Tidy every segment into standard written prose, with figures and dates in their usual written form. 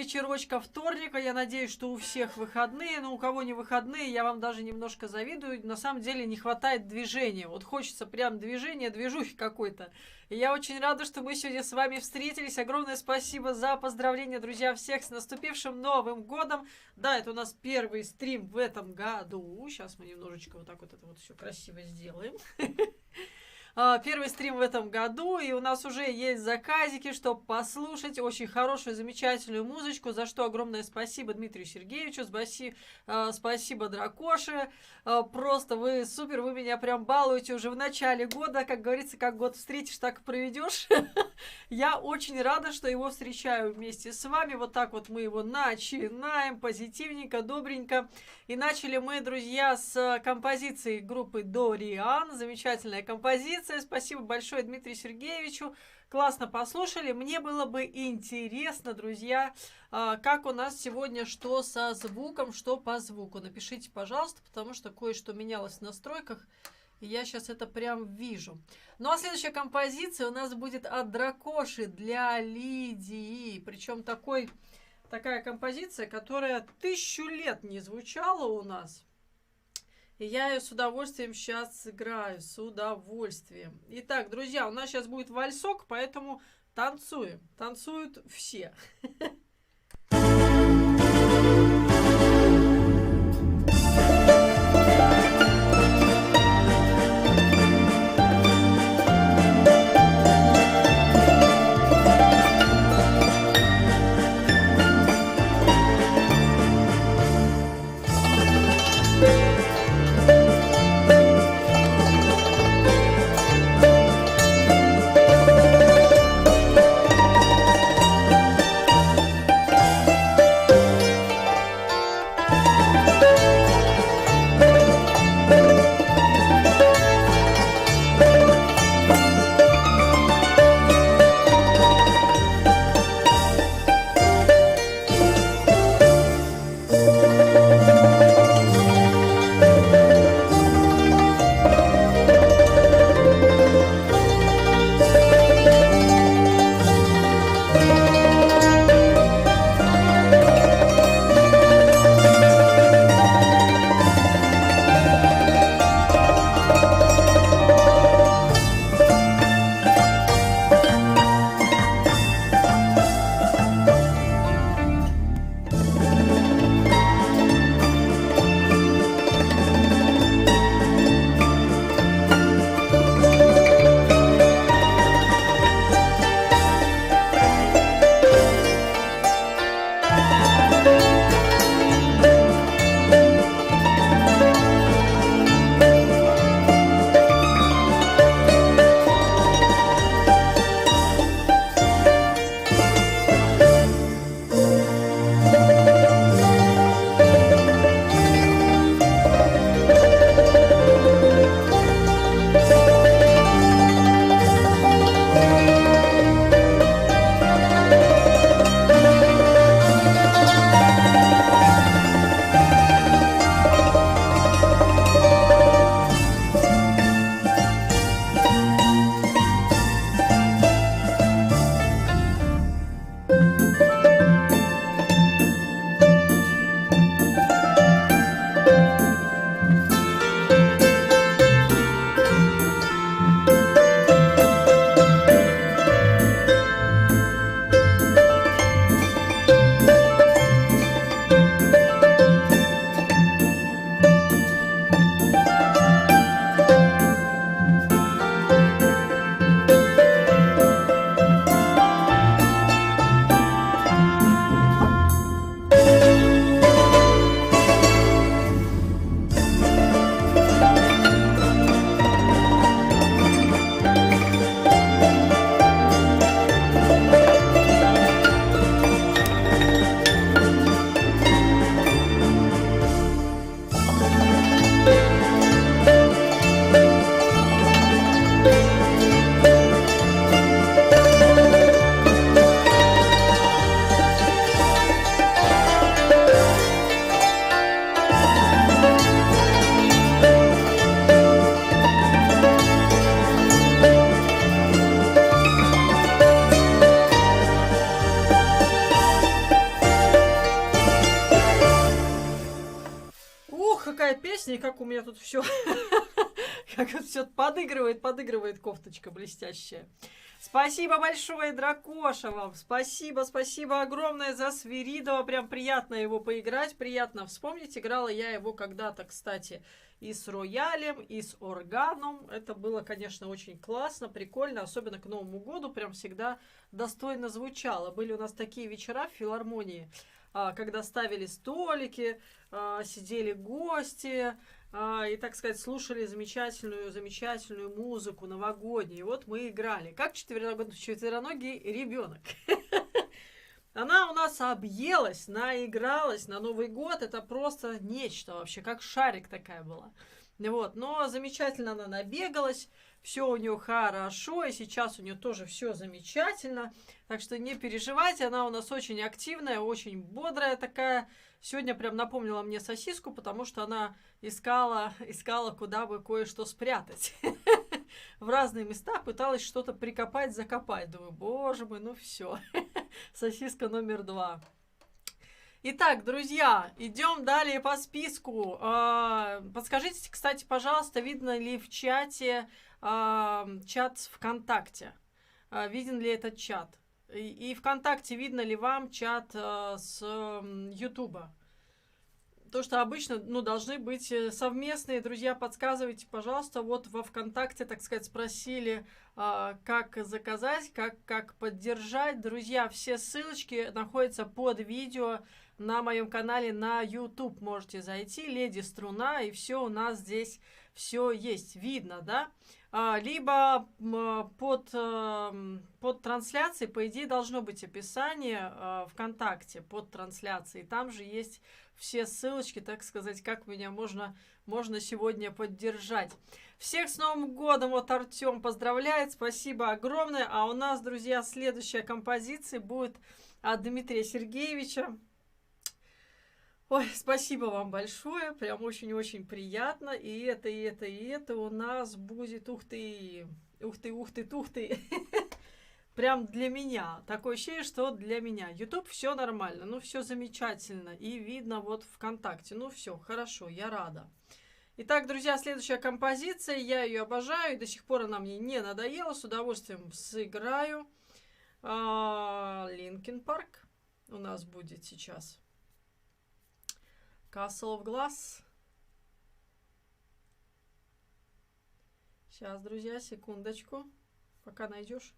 вечерочка вторника. Я надеюсь, что у всех выходные, но у кого не выходные, я вам даже немножко завидую. На самом деле не хватает движения. Вот хочется прям движения, движухи какой-то. И я очень рада, что мы сегодня с вами встретились. Огромное спасибо за поздравления, друзья, всех с наступившим Новым годом. Да, это у нас первый стрим в этом году. Сейчас мы немножечко вот так вот это вот все красиво сделаем. Первый стрим в этом году, и у нас уже есть заказики, чтобы послушать очень хорошую, замечательную музычку, за что огромное спасибо Дмитрию Сергеевичу, спасибо Дракоше, просто вы супер, вы меня прям балуете уже в начале года, как говорится, как год встретишь, так и проведешь. Я очень рада, что его встречаю вместе с вами, вот так вот мы его начинаем, позитивненько, добренько, и начали мы, друзья, с композиции группы Дориан, замечательная композиция. Спасибо большое Дмитрию Сергеевичу. Классно послушали. Мне было бы интересно, друзья, как у нас сегодня, что со звуком, что по звуку. Напишите, пожалуйста, потому что кое-что менялось в настройках. И я сейчас это прям вижу. Ну а следующая композиция у нас будет от Дракоши для Лидии. Причем такая композиция, которая 1000 лет не звучала у нас. И я ее с удовольствием сейчас сыграю, с удовольствием. Итак, друзья, у нас сейчас будет вальсок, поэтому танцуем. Танцуют все. такая песня, и как у меня тут все, как все подыгрывает кофточка блестящая. Спасибо большое, Дракоша, вам. Спасибо огромное за Свиридова. Прям приятно его поиграть, приятно вспомнить. Играла я его когда-то, кстати, и с роялем, и с органом. Это было, конечно, очень классно, прикольно, особенно к Новому году. Прям всегда достойно звучало. Были у нас такие вечера в филармонии, когда ставили столики, сидели гости, и, так сказать, слушали замечательную музыку новогоднюю. И вот мы играли, как четвероногий ребенок. Она у нас объелась, наигралась на Новый год. Это просто нечто вообще, как шарик такая была. Вот. Но замечательно она набегалась, все у нее хорошо, и сейчас у нее тоже все замечательно. Так что не переживайте, она у нас очень активная, очень бодрая такая. Сегодня прям напомнила мне сосиску, потому что она искала, куда бы кое-что спрятать. В разные места пыталась что-то прикопать, закопать. Думаю, боже мой, ну все. Сосиска номер 2. Итак, друзья, идем далее по списку. Подскажите, кстати, пожалуйста, видно ли в чате чат ВКонтакте? Виден ли этот чат? И ВКонтакте видно ли вам чат с Ютуба? То, что обычно, должны быть совместные. Друзья, подсказывайте, пожалуйста. Вот во ВКонтакте, так сказать, спросили, как заказать, как поддержать. Друзья, все ссылочки находятся под видео на моем канале на YouTube. Можете зайти, Леди Струна, и все у нас здесь все есть. Видно, да? Либо под трансляцией, по идее, должно быть описание ВКонтакте под трансляцией. Там же есть все ссылочки, так сказать, как меня можно сегодня поддержать. Всех с Новым годом! Вот Артем поздравляет, спасибо огромное. А у нас, друзья, следующая композиция будет от Дмитрия Сергеевича. Ой, спасибо вам большое, прям очень-очень приятно. И это у нас будет, ух ты. Прям для меня. Такое ощущение, что для меня. YouTube все нормально, ну все замечательно. И видно вот ВКонтакте. Ну все, хорошо, я рада. Итак, друзья, следующая композиция. Я ее обожаю, и до сих пор она мне не надоела. С удовольствием сыграю. Linkin Park у нас будет сейчас. Castle of Glass. Сейчас, друзья, секундочку. Пока найдешь.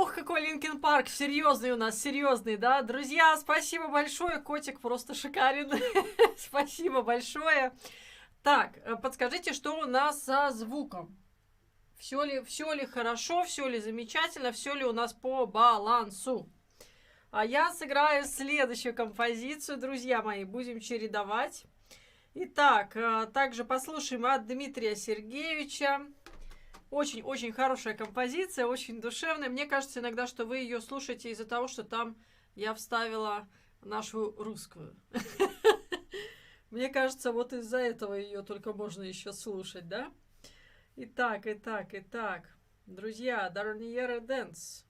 Ох, какой Линкин Парк, серьезный у нас, серьезный, да? Друзья, спасибо большое, котик просто шикарен. Спасибо большое. Так, подскажите, что у нас со звуком? Все ли хорошо, все ли замечательно, все ли у нас по балансу? А я сыграю следующую композицию, друзья мои, будем чередовать. Итак, также послушаем от Дмитрия Сергеевича. Очень-очень хорошая композиция, очень душевная. Мне кажется иногда, что вы ее слушаете из-за того, что там я вставила нашу русскую. Мне кажется, вот из-за этого ее только можно еще слушать, да? Итак. Друзья, Дарниера Дэнс.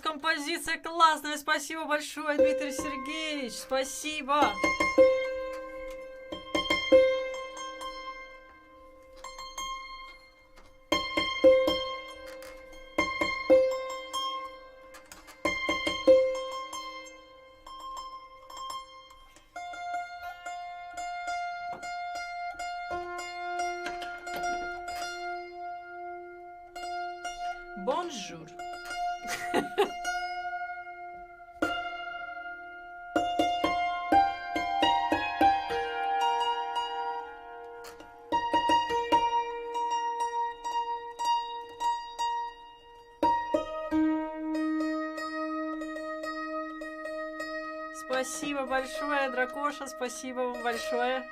Композиция классная, спасибо большое, Дмитрий Сергеевич, спасибо. Бонжур. спасибо большое, Дракоша, спасибо вам большое.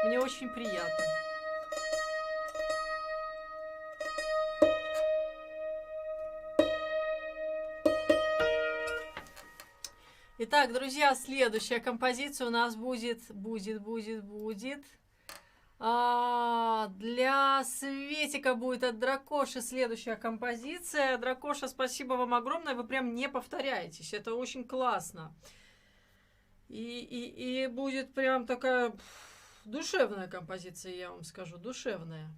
Мне очень приятно. Итак, друзья, следующая композиция у нас будет. Для Светика будет от Дракоши следующая композиция. Дракоша, спасибо вам огромное, вы прям не повторяетесь, это очень классно. И будет прям такая душевная композиция, я вам скажу, душевная.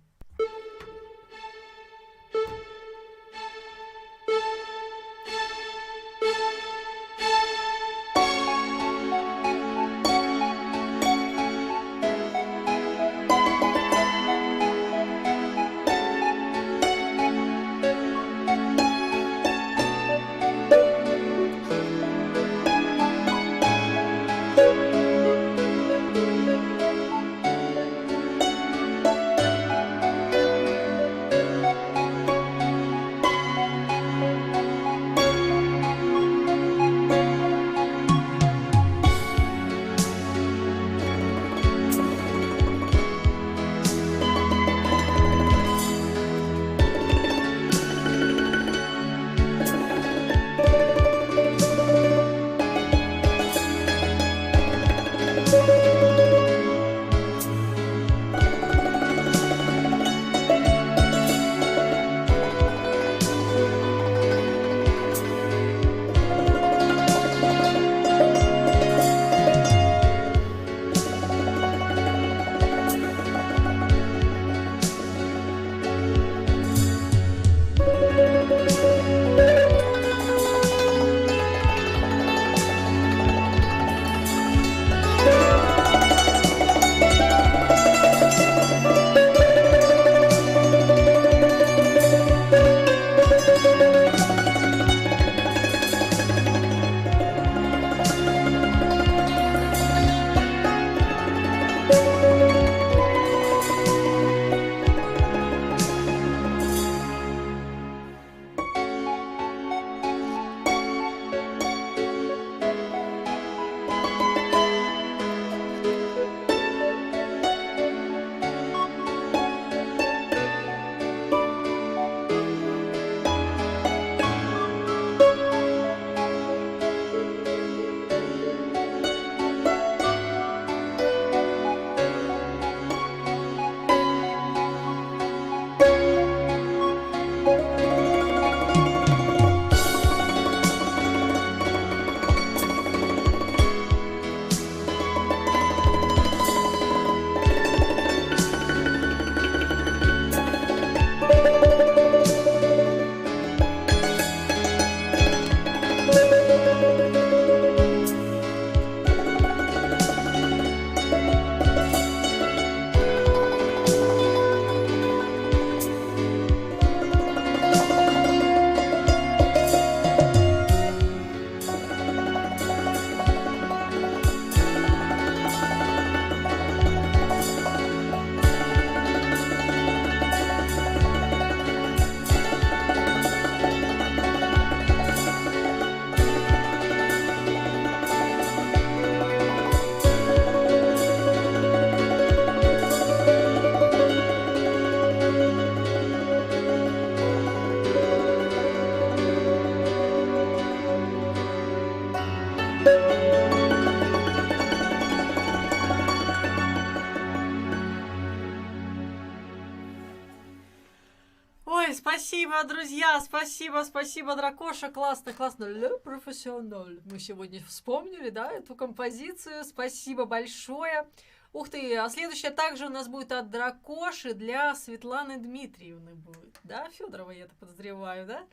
Ой, спасибо, друзья, спасибо, Дракоша, классно, Le Professionnel. Мы сегодня вспомнили, да, эту композицию, спасибо большое. Ух ты, а следующая также у нас будет от Дракоши для Светланы Дмитриевны будет, да, Федорова, я это подозреваю,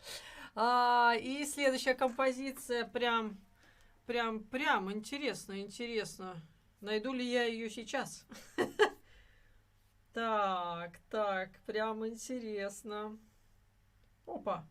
да? И следующая композиция прям интересно. Найду ли я ее сейчас? Так, прям интересно. Опа.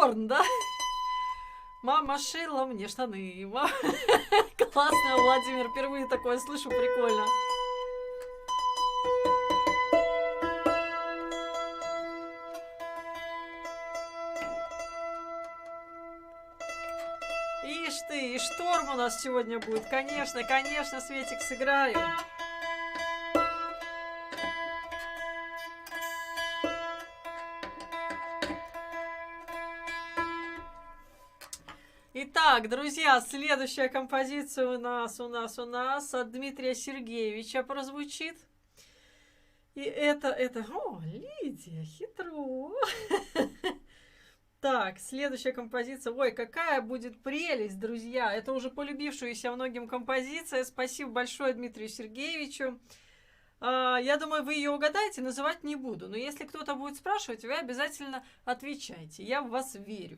Шторм, да? Мама шила мне штаны. Классно, Владимир, впервые такое слышу, прикольно. Ишь ты, и шторм у нас сегодня будет. Конечно, конечно, Светик, сыграю. Итак, друзья, следующая композиция у нас от Дмитрия Сергеевича прозвучит. И это, о, Лидия, хитро. Так, следующая композиция. Ой, какая будет прелесть, друзья. Это уже полюбившаяся многим композиция. Спасибо большое Дмитрию Сергеевичу. Я думаю, вы ее угадаете, называть не буду. Но если кто-то будет спрашивать, вы обязательно отвечайте. Я в вас верю.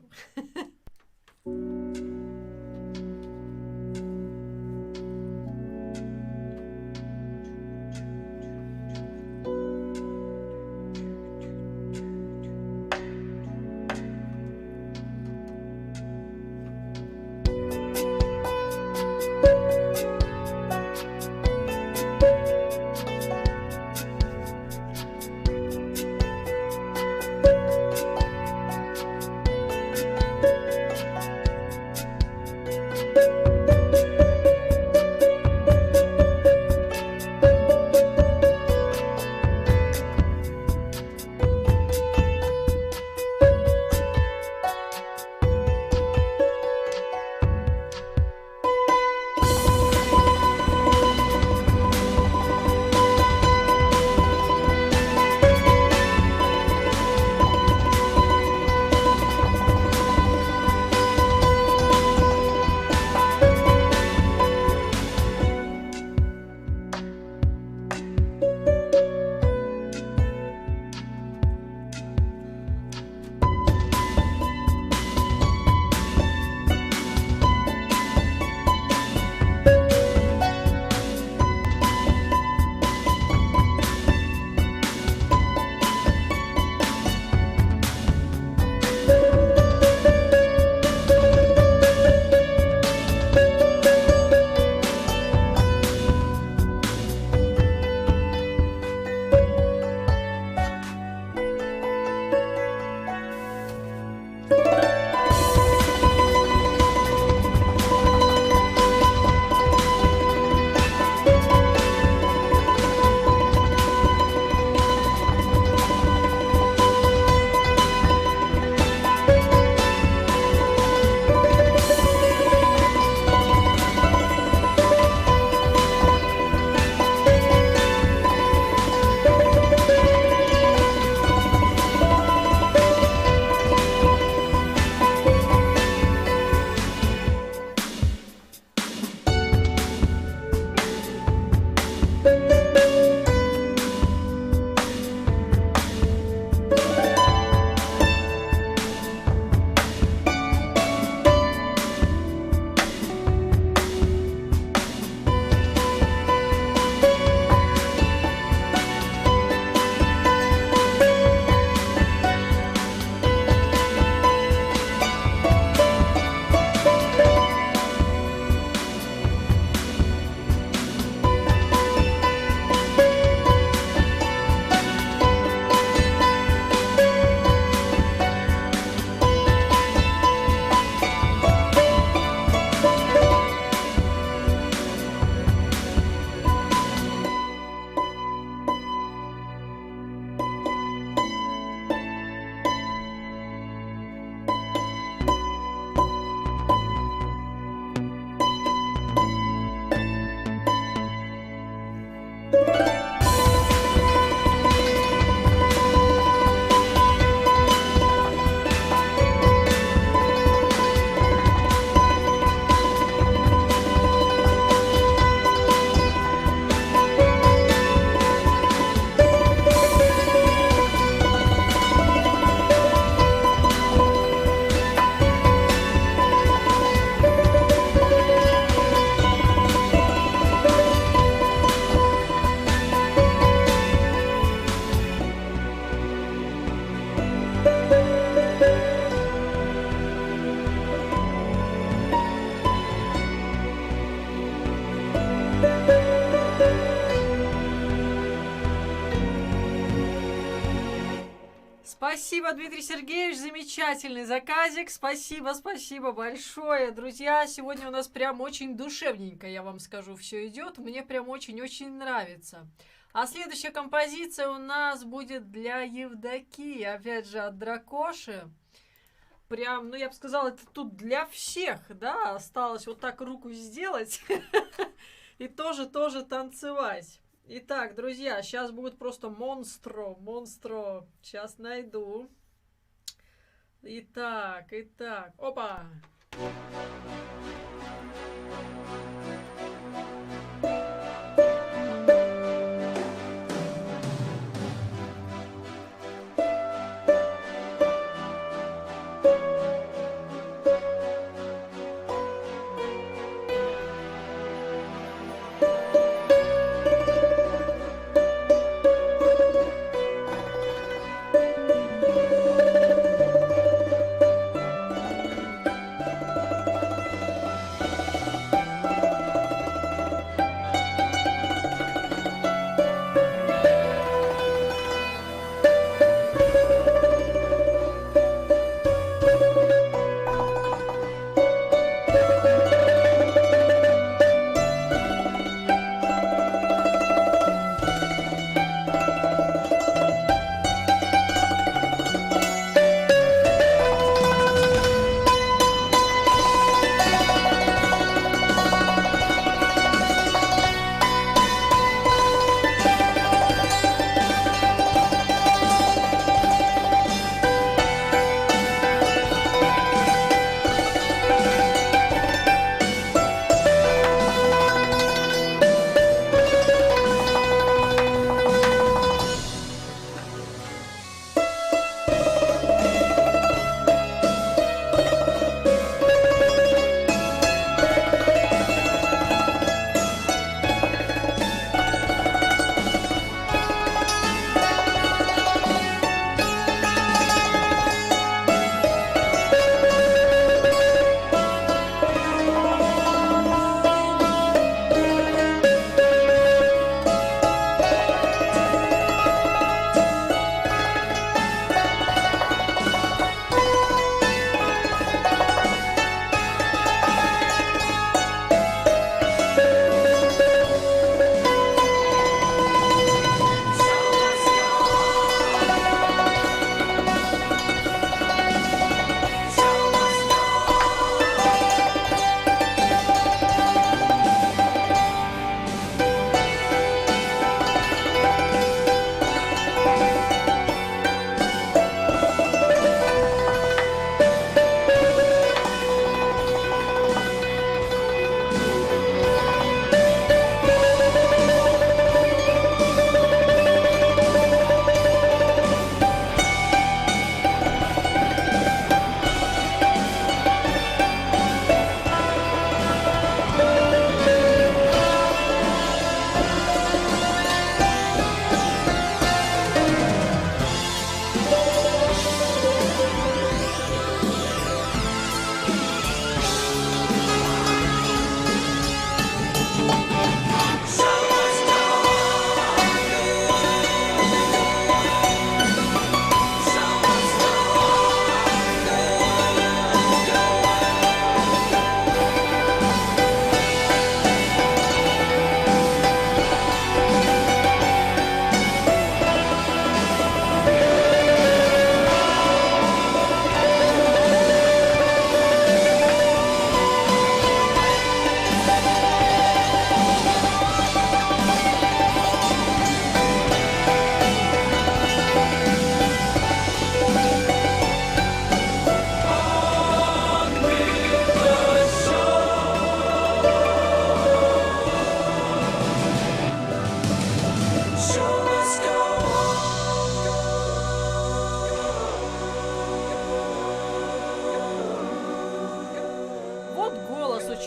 Спасибо, Дмитрий Сергеевич, замечательный заказик. Спасибо, спасибо большое. Друзья, сегодня у нас прям очень душевненько, я вам скажу, все идет. Мне прям очень-очень нравится. А следующая композиция у нас будет для Евдокии, опять же, от Дракоши. Прям, ну я бы сказала, это тут для всех, да, осталось вот так руку сделать и тоже танцевать. Итак, друзья, сейчас будет просто монстро. Сейчас найду. Итак, опа!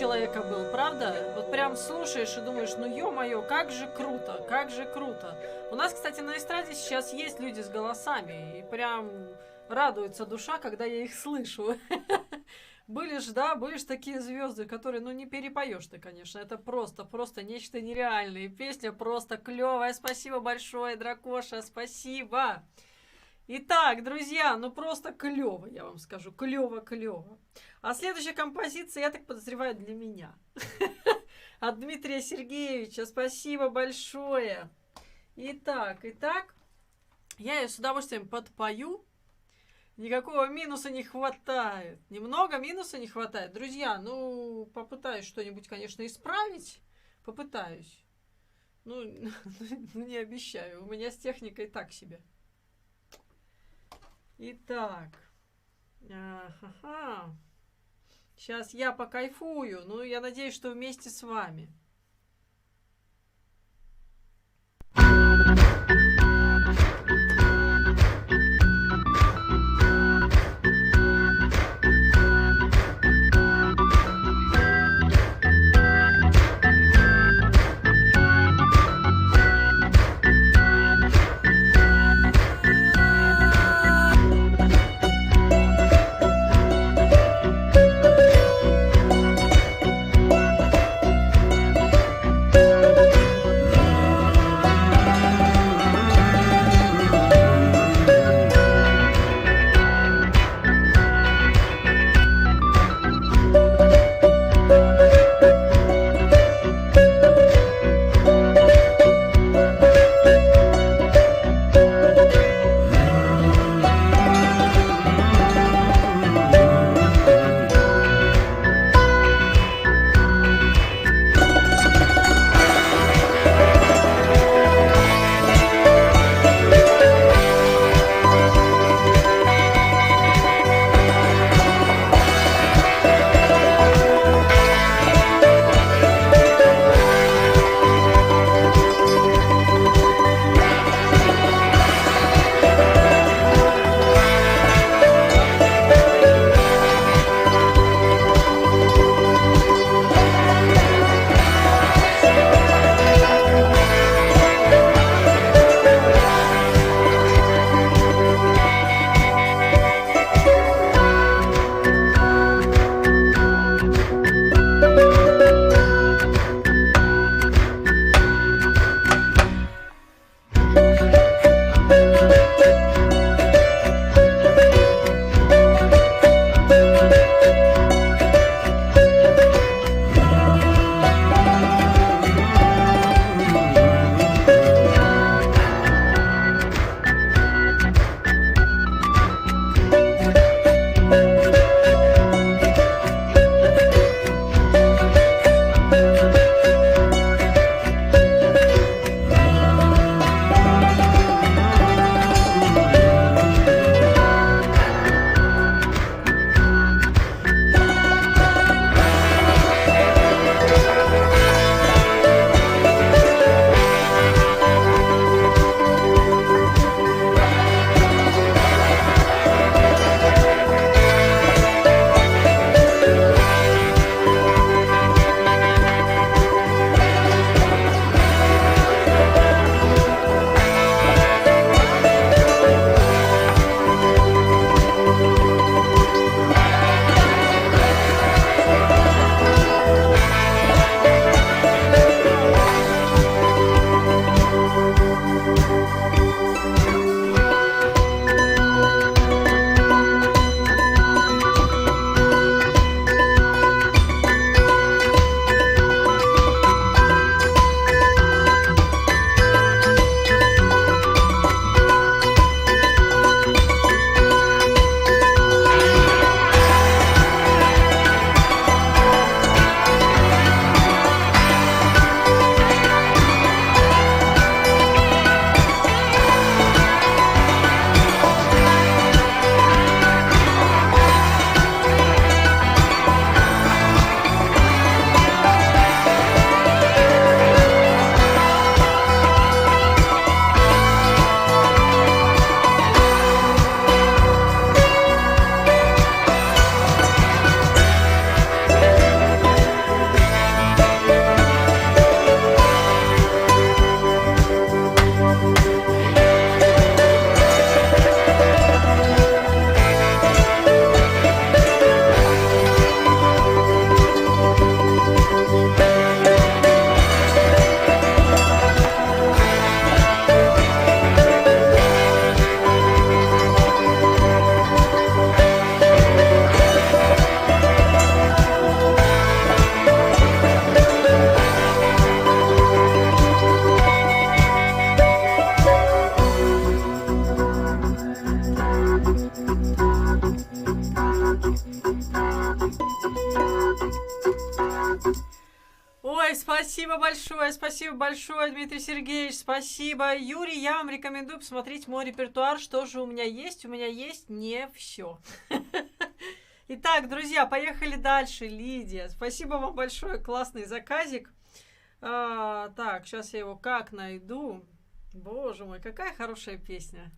человека был, правда? Вот прям слушаешь и думаешь, ну ё-моё, как же круто, как же круто. У нас, кстати, на эстраде сейчас есть люди с голосами, и прям радуется душа, когда я их слышу. Были ж, да, были ж такие звезды, которые, ну, не перепоешь ты, конечно. Это просто нечто нереальное. И песня просто клевая. Спасибо большое, Дракоша, спасибо. Итак, друзья, ну просто клево, я вам скажу, клево. А следующая композиция, я так подозреваю, для меня. От Дмитрия Сергеевича. Спасибо большое. Итак, я ее с удовольствием подпою. Никакого минуса не хватает. Немного минуса не хватает. Друзья, ну, попытаюсь что-нибудь, конечно, исправить. Попытаюсь. Ну, не обещаю. У меня с техникой так себе. Итак. Сейчас я покайфую. Ну, я надеюсь, что вместе с вами. Ой, спасибо большое, Дмитрий Сергеевич, спасибо. Юрий, я вам рекомендую посмотреть мой репертуар, что же у меня есть. У меня есть не все. Итак, друзья, поехали дальше. Лидия, спасибо вам большое, классный заказик. Так, сейчас я его как найду. Боже мой, какая хорошая песня.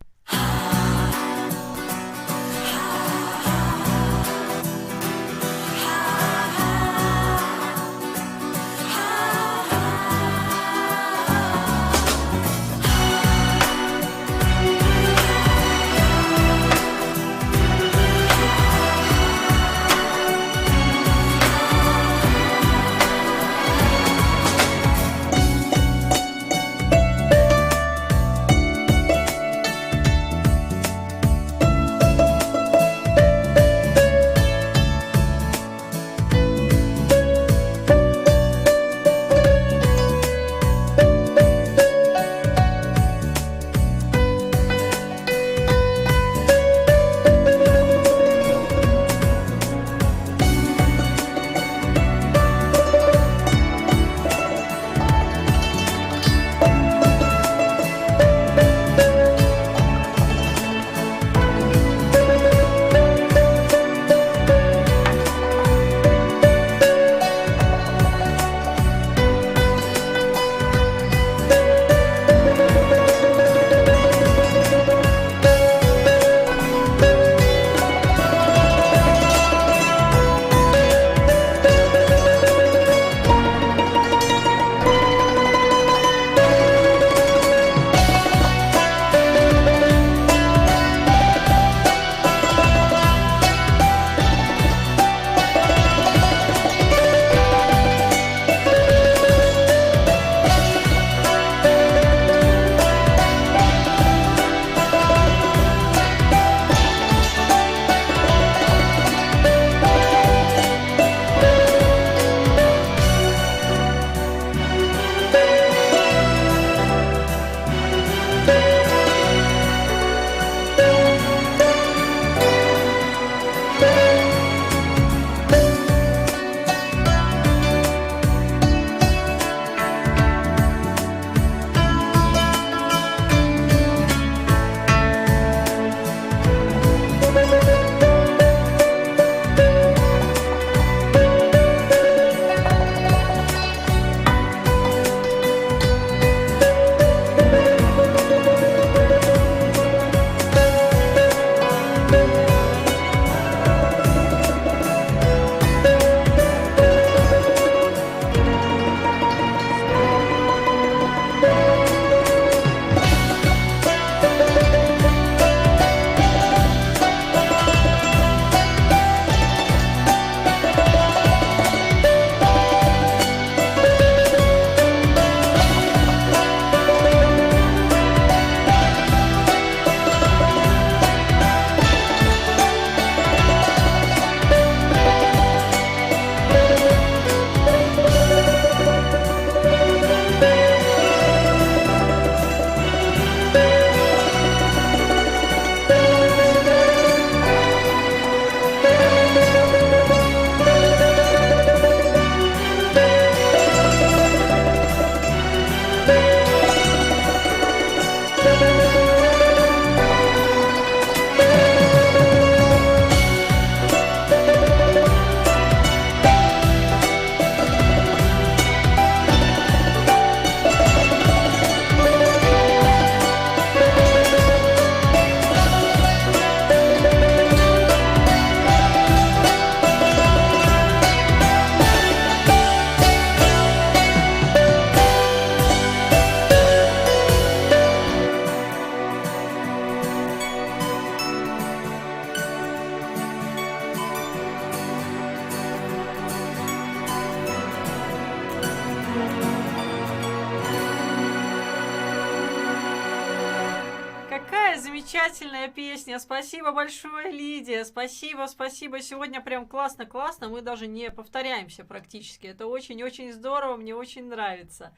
Замечательная песня. Спасибо большое, Лидия. Спасибо. Сегодня прям классно. Мы даже не повторяемся практически. Это очень-очень здорово. Мне очень нравится.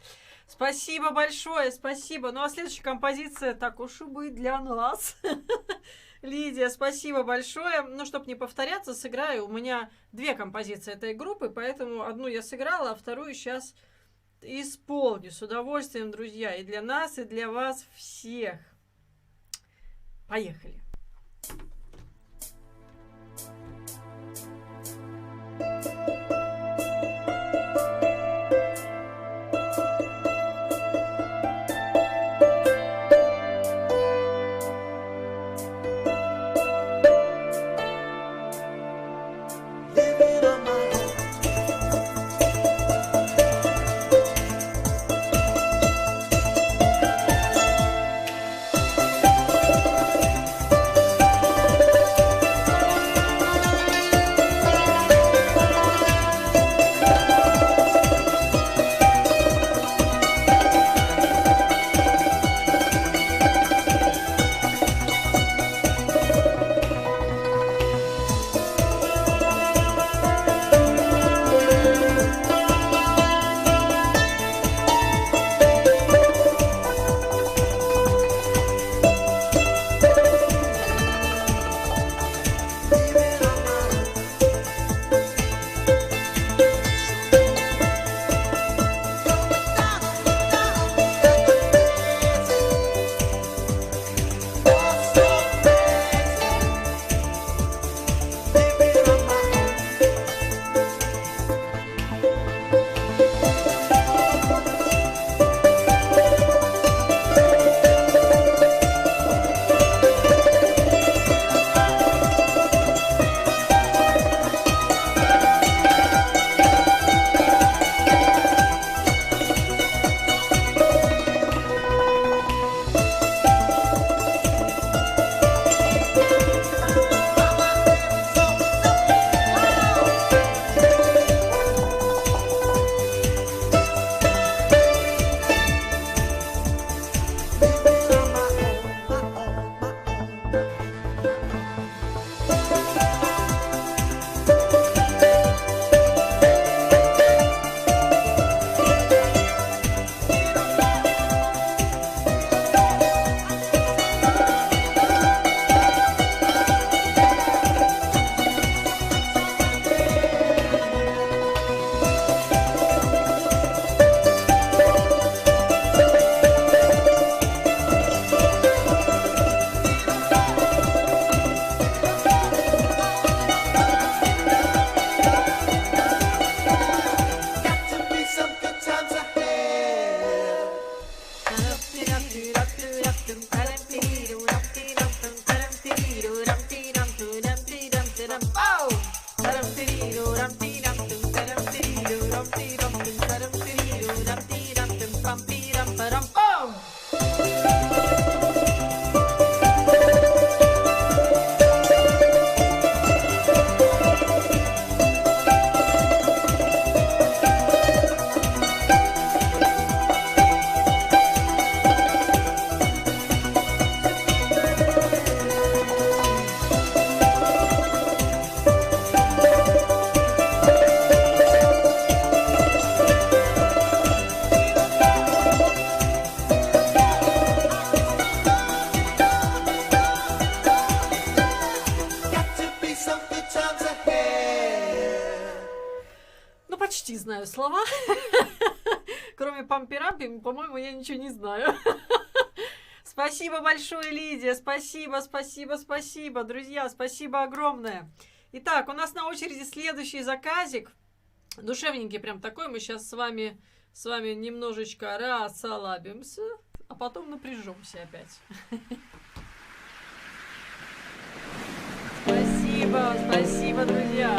Спасибо большое. Ну а следующая композиция, так уж и быть, для нас. Лидия, спасибо большое. Ну, чтобы не повторяться, сыграю. У меня две композиции этой группы, поэтому одну я сыграла, а вторую сейчас исполню с удовольствием, друзья. И для нас, и для вас всех. Поехали. Знаю слова. Кроме пампи-рампи, по-моему, я ничего не знаю. Спасибо большое, Лидия. Спасибо, спасибо, спасибо. Друзья, спасибо огромное. Итак, у нас на очереди следующий заказик. Душевненький прям такой. Мы сейчас с вами немножечко расслабимся, а потом напряжемся опять. Спасибо, спасибо, друзья.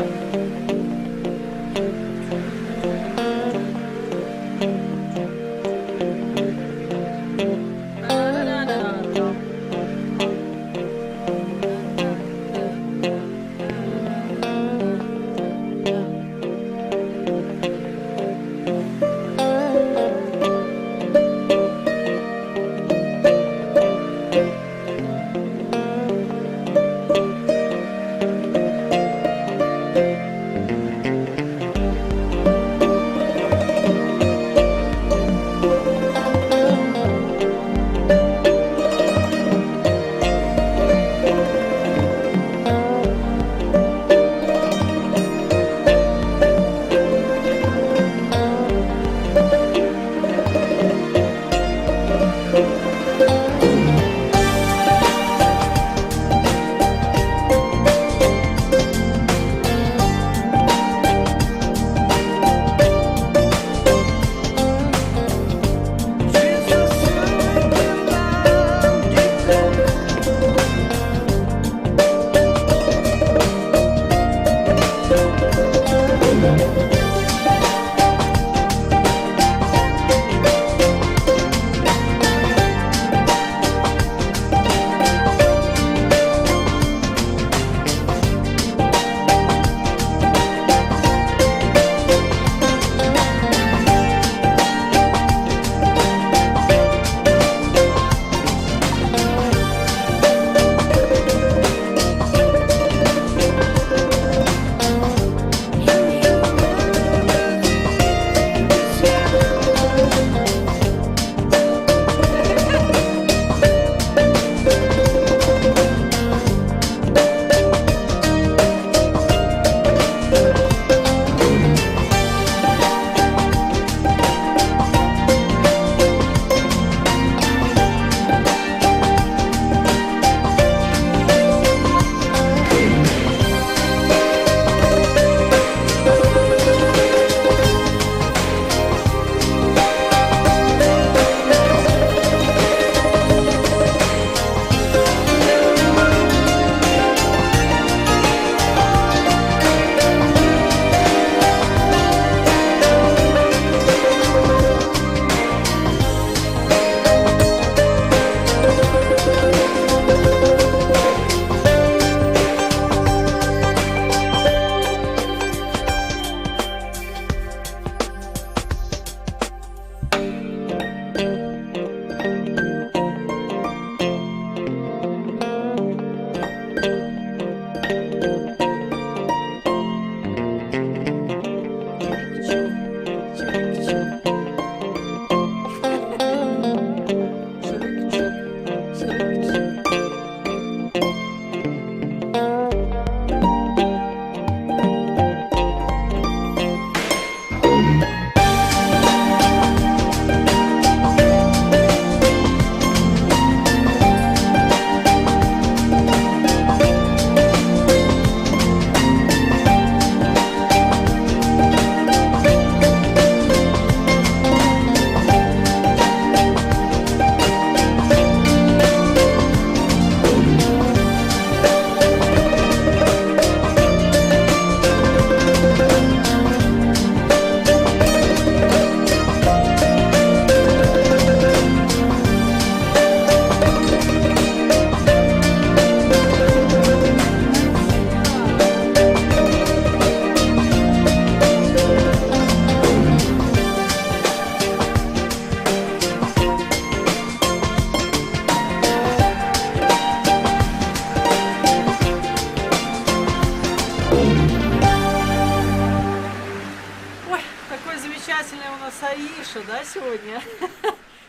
удивительная у нас Аиша, да, сегодня?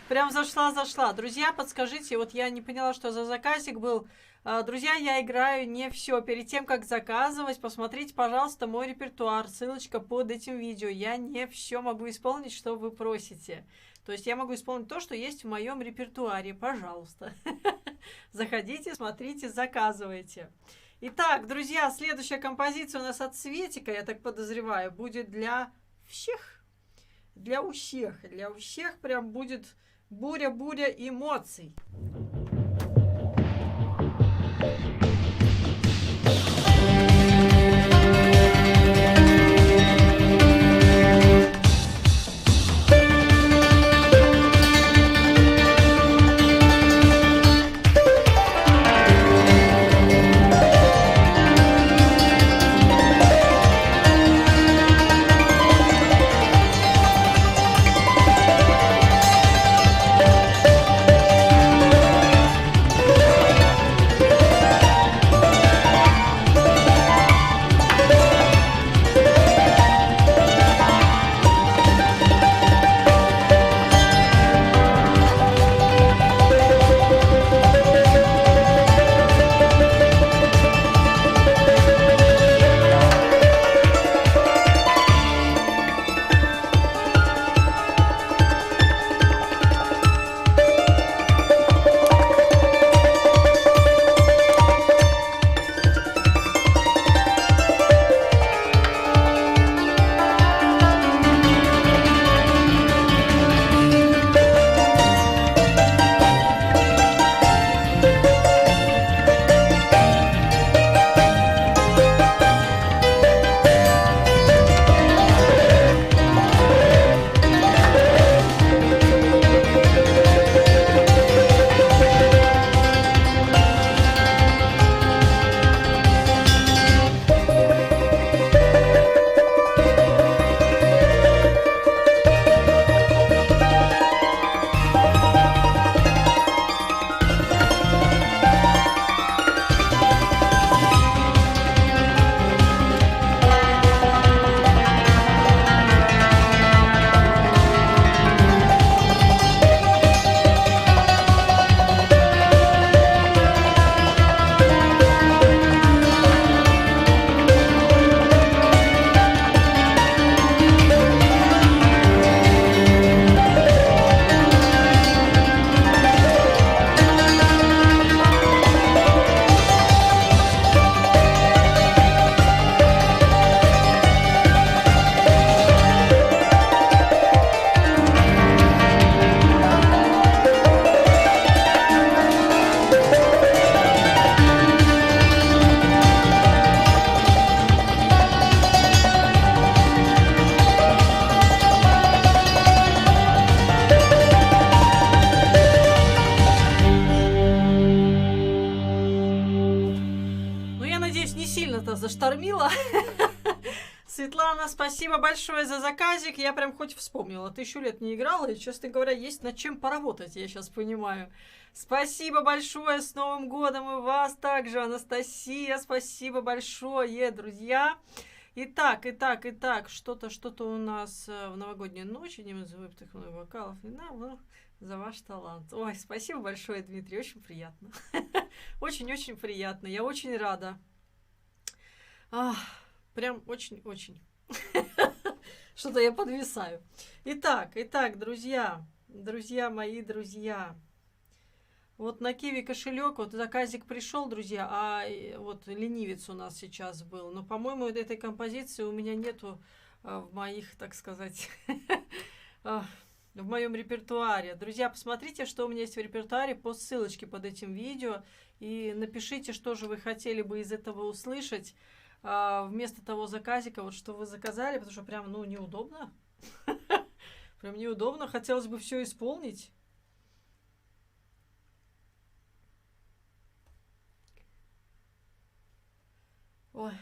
Прям зашла. Друзья, подскажите, вот я не поняла, что за заказик был. Друзья, я играю не все. Перед тем, как заказывать, посмотрите, пожалуйста, мой репертуар. Ссылочка под этим видео. Я не все могу исполнить, что вы просите. То есть я могу исполнить то, что есть в моем репертуаре. Пожалуйста. Заходите, смотрите, заказывайте. Итак, друзья, следующая композиция у нас от Светика, я так подозреваю, будет для всех. Для у всех. Для у всех прям будет буря-буря эмоций. Заштормила. Светлана, спасибо большое за заказик. Я прям хоть вспомнила. 1000 лет не играла, и, честно говоря, есть над чем поработать, я сейчас понимаю. Спасибо большое, с Новым годом и вас также, Анастасия. Спасибо большое, друзья. Итак, что-то у нас в новогоднюю ночь. Одним из выпускных вокалов за ваш талант. Ой, спасибо большое, Дмитрий, очень приятно. Очень-очень приятно, я очень рада. Прям очень-очень. Что-то я подвисаю. Итак, друзья мои, друзья. Вот на Киви кошелек, вот заказик пришел, друзья, а вот ленивец у нас сейчас был. Но, по-моему, этой композиции у меня нету в моих, так сказать, в моем репертуаре. Друзья, посмотрите, что у меня есть в репертуаре по ссылочке под этим видео. И напишите, что же вы хотели бы из этого услышать. Вместо того заказика, вот что вы заказали, потому что прям, неудобно. Прям неудобно. Хотелось бы все исполнить. Ой.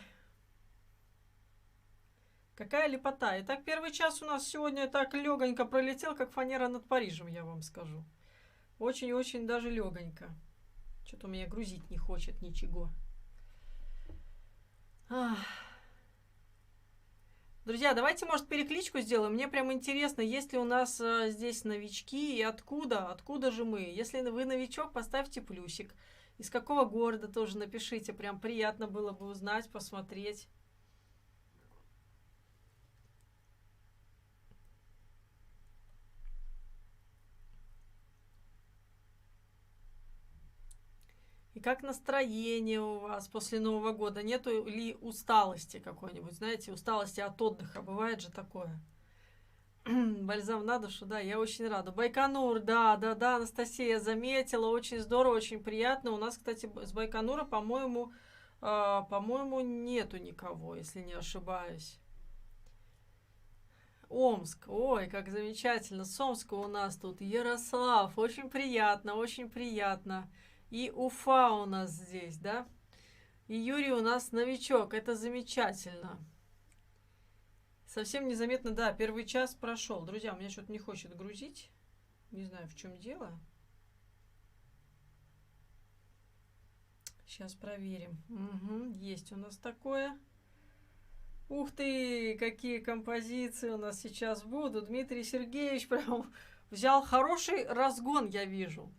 Какая лепота. Итак, первый час у нас сегодня так легонько пролетел, как фанера над Парижем, я вам скажу. Очень-очень даже легонько. Что-то у меня грузить не хочет ничего. Друзья, давайте, может, перекличку сделаем. Мне прям интересно, есть ли у нас здесь новички и откуда? Откуда же мы? Если вы новичок, поставьте плюсик. Из какого города тоже напишите. Прям приятно было бы узнать, посмотреть. И как настроение у вас после Нового года? Нету ли усталости какой-нибудь? Знаете, усталости от отдыха. Бывает же такое. Бальзам на душу, да, я очень рада. Байконур, да, Анастасия заметила. Очень здорово, очень приятно. У нас, кстати, с Байконура, по-моему, нету никого, если не ошибаюсь. Омск, ой, как замечательно. С Омска у нас тут Ярослав. Очень приятно, очень приятно. И Уфа у нас здесь, да? И Юрий у нас новичок. Это замечательно. Совсем незаметно, да, первый час прошел. Друзья, у меня что-то не хочет грузить. Не знаю, в чем дело. Сейчас проверим. Угу, есть у нас такое. Ух ты, какие композиции у нас сейчас будут. Дмитрий Сергеевич прям взял хороший разгон, я вижу.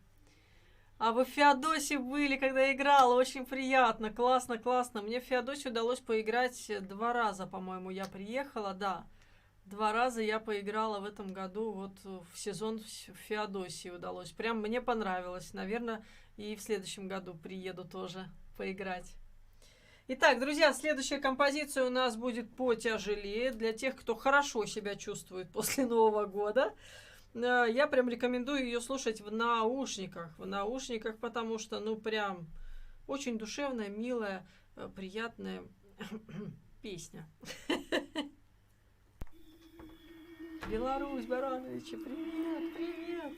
А вы в Феодосии были, когда играла, очень приятно, классно, классно. Мне в Феодосии удалось поиграть 2 раза, по-моему, я приехала, да. 2 раза я поиграла в этом году, вот в сезон в Феодосии удалось. Прям мне понравилось, наверное, и в следующем году приеду тоже поиграть. Итак, друзья, следующая композиция у нас будет потяжелее, для тех, кто хорошо себя чувствует после Нового года. Я прям рекомендую ее слушать в наушниках. В наушниках, потому что, ну, прям очень душевная, милая, приятная песня. Беларусь, Барановичи, привет, привет!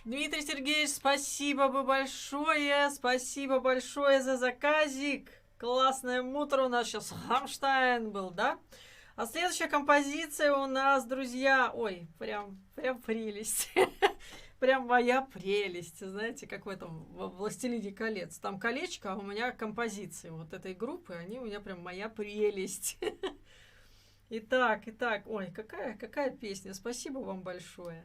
Дмитрий Сергеевич, спасибо большое за заказик. Классная мутра у нас сейчас Рамштайн был, да? А следующая композиция у нас, друзья, ой, прям прелесть. Прям моя прелесть, знаете, как в этом «Властелине колец». Там колечко, а у меня композиции вот этой группы, они у меня прям моя прелесть. Итак, ой, какая песня, спасибо вам большое.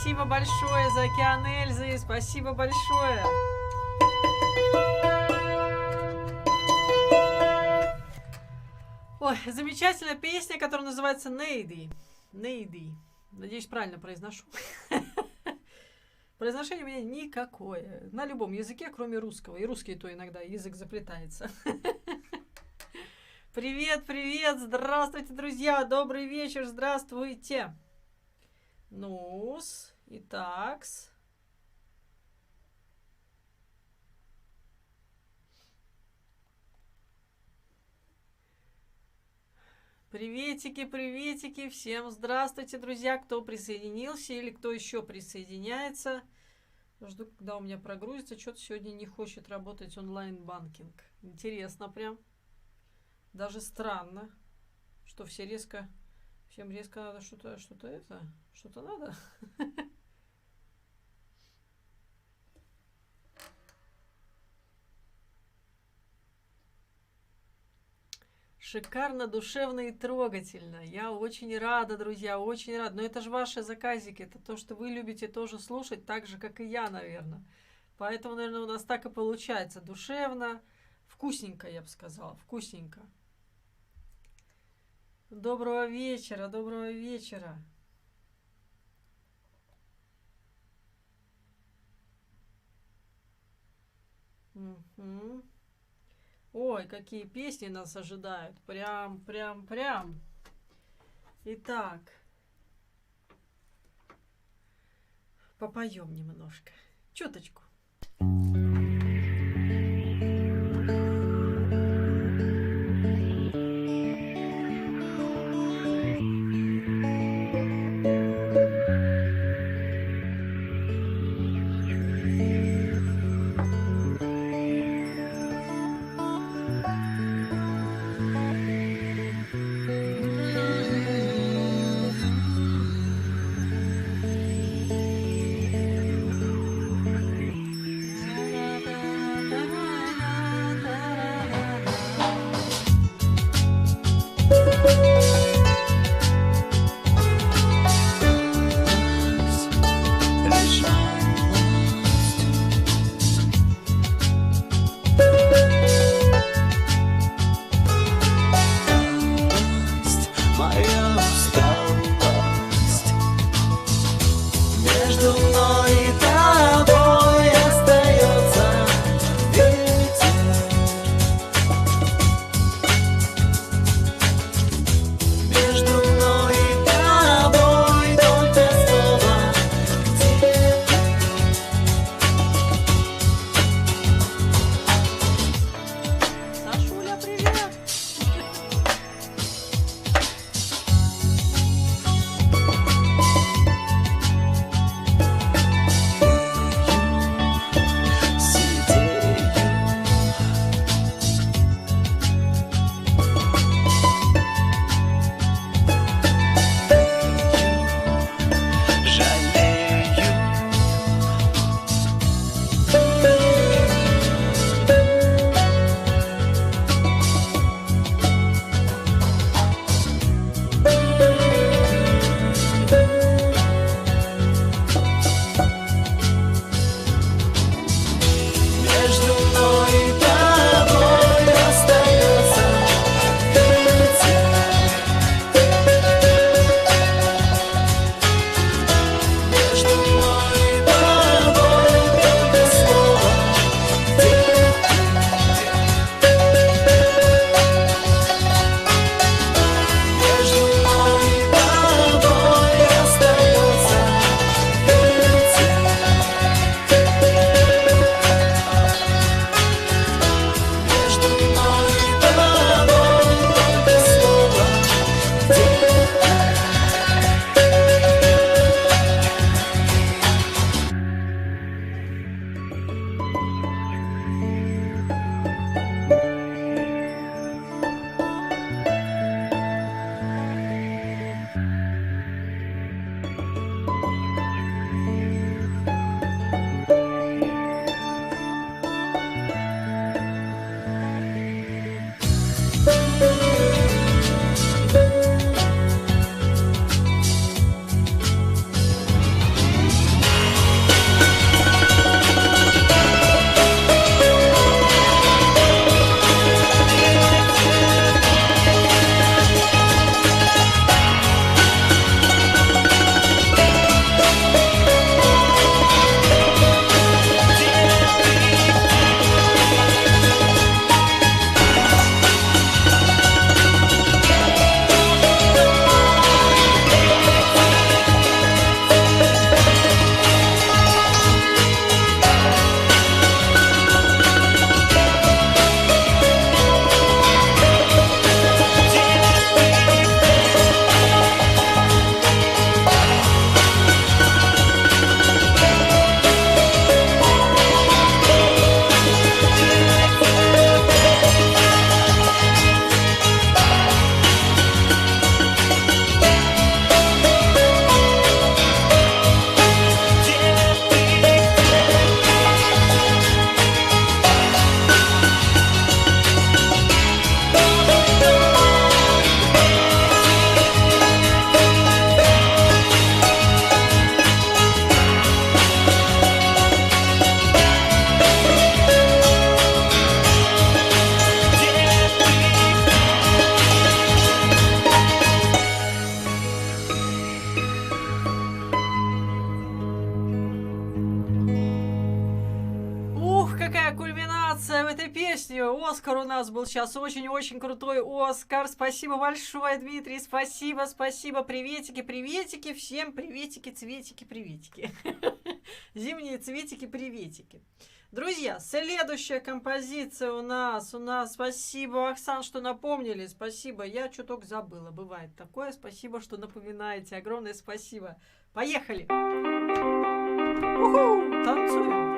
Спасибо большое за океан Эльзы. Спасибо большое. Ой, замечательная песня, которая называется «Нейди». Нейди. Надеюсь, правильно произношу. Произношение у меня никакое. На любом языке, кроме русского. И русский то иногда язык заплетается. Привет, привет, здравствуйте, друзья. Добрый вечер, здравствуйте. Ну-с, итак-с. Приветики, приветики, всем здравствуйте, друзья, кто присоединился или кто еще присоединяется. Жду, когда у меня прогрузится. Что-то сегодня не хочет работать онлайн-банкинг. Интересно прям. Даже странно, что всем резко надо что-то надо. Шикарно, душевно и трогательно. Я очень рада, друзья, очень рада. Но это же ваши заказики, это то, что вы любите тоже слушать, так же, как и я, наверное. Поэтому, наверное, у нас так и получается. Душевно, вкусненько, я бы сказала, вкусненько. Доброго вечера, доброго вечера. Угу. Ой, какие песни нас ожидают. Прям. Итак, попоем немножко. Чуточку. номинация в этой песне. Оскар у нас был сейчас. Очень-очень крутой Оскар. Спасибо большое, Дмитрий. Спасибо, спасибо. Приветики, приветики. Всем приветики, цветики, приветики. Зимние цветики, приветики. Друзья, следующая композиция у нас. Спасибо, Оксан, что напомнили. Спасибо. Я чуток забыла. Бывает такое. Спасибо, что напоминаете. Огромное спасибо. Поехали. Уху, танцуем.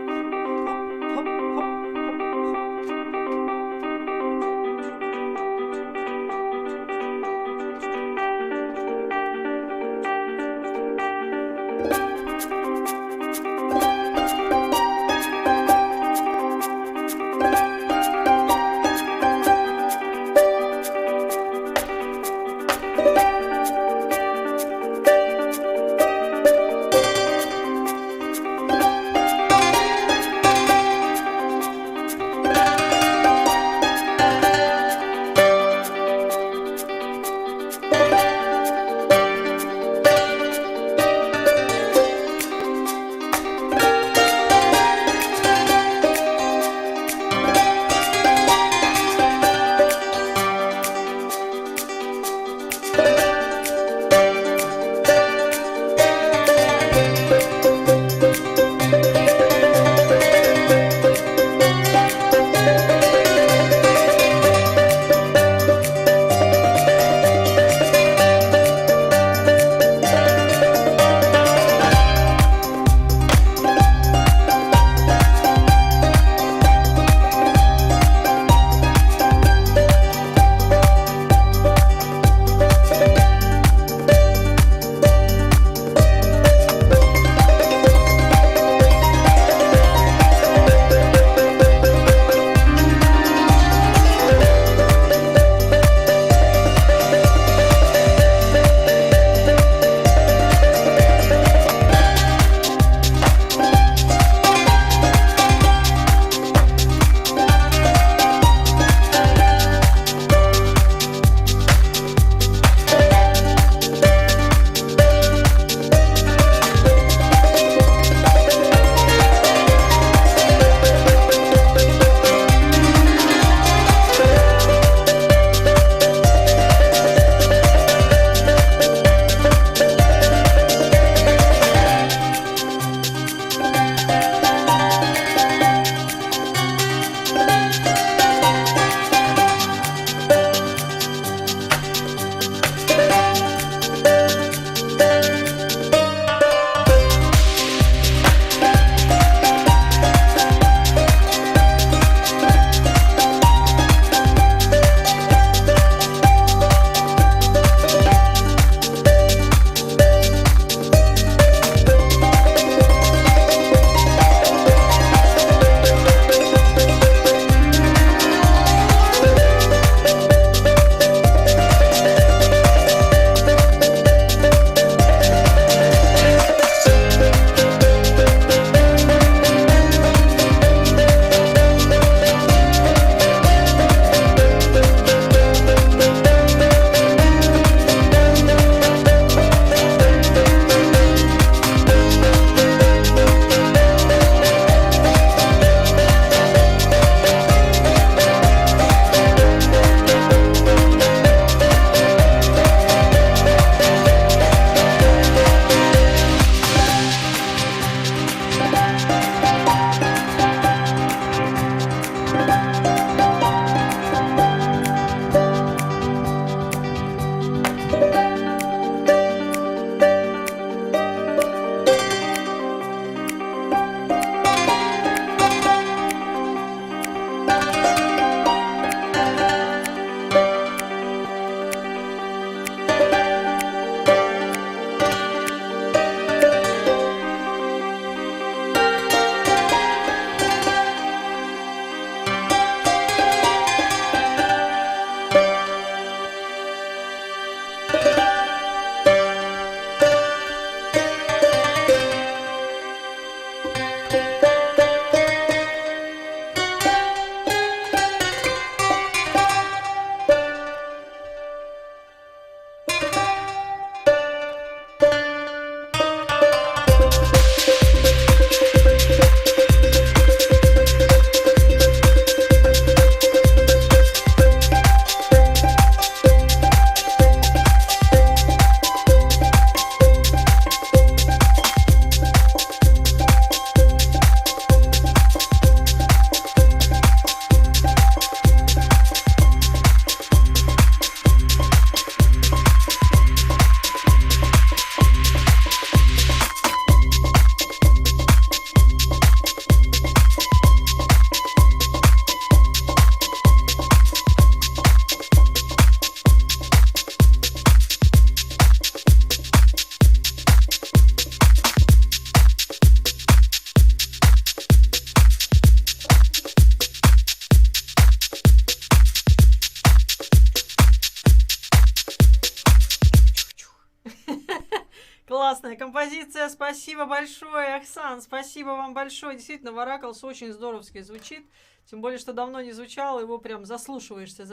Классная композиция, спасибо большое, Оксан, спасибо вам большое. Действительно, Вараклс очень здоровски звучит. Тем более, что давно не звучал, его прям заслушиваешься.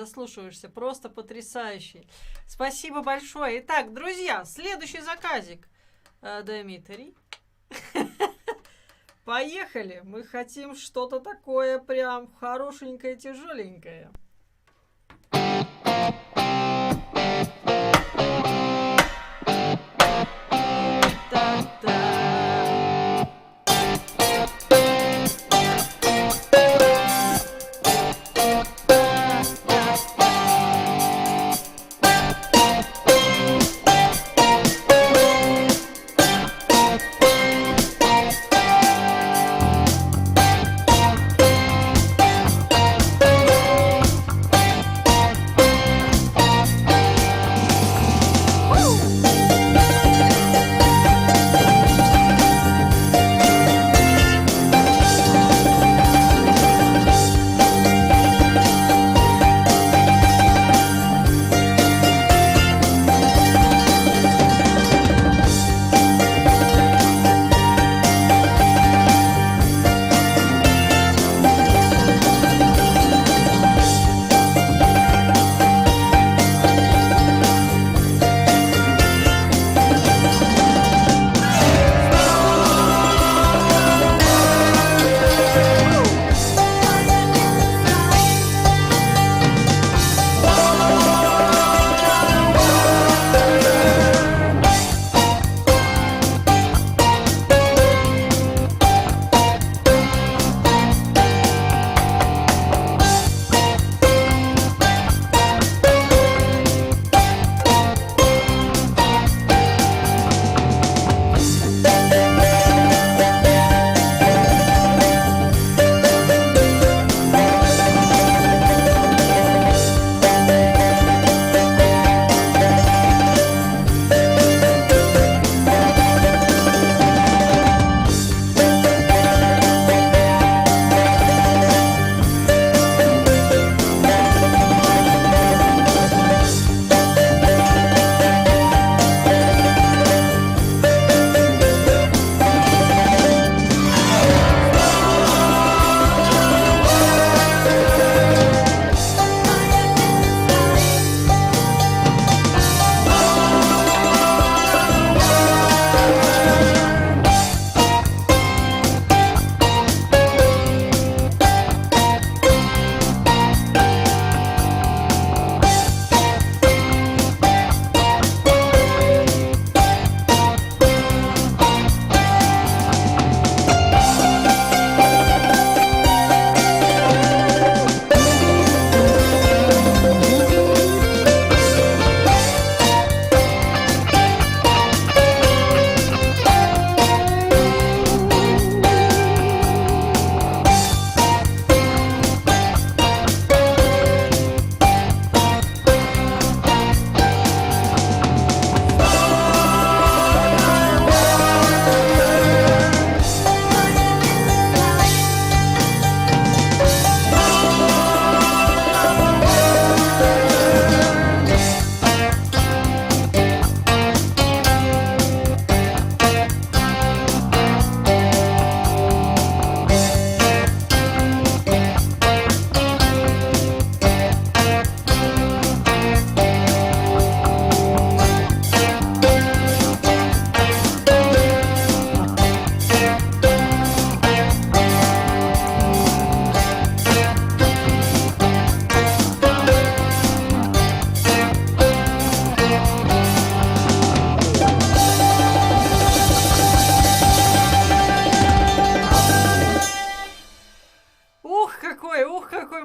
Просто потрясающий. Спасибо большое. Итак, друзья, следующий заказик. Дмитрий. Поехали. Мы хотим что-то такое прям хорошенькое, тяжеленькое.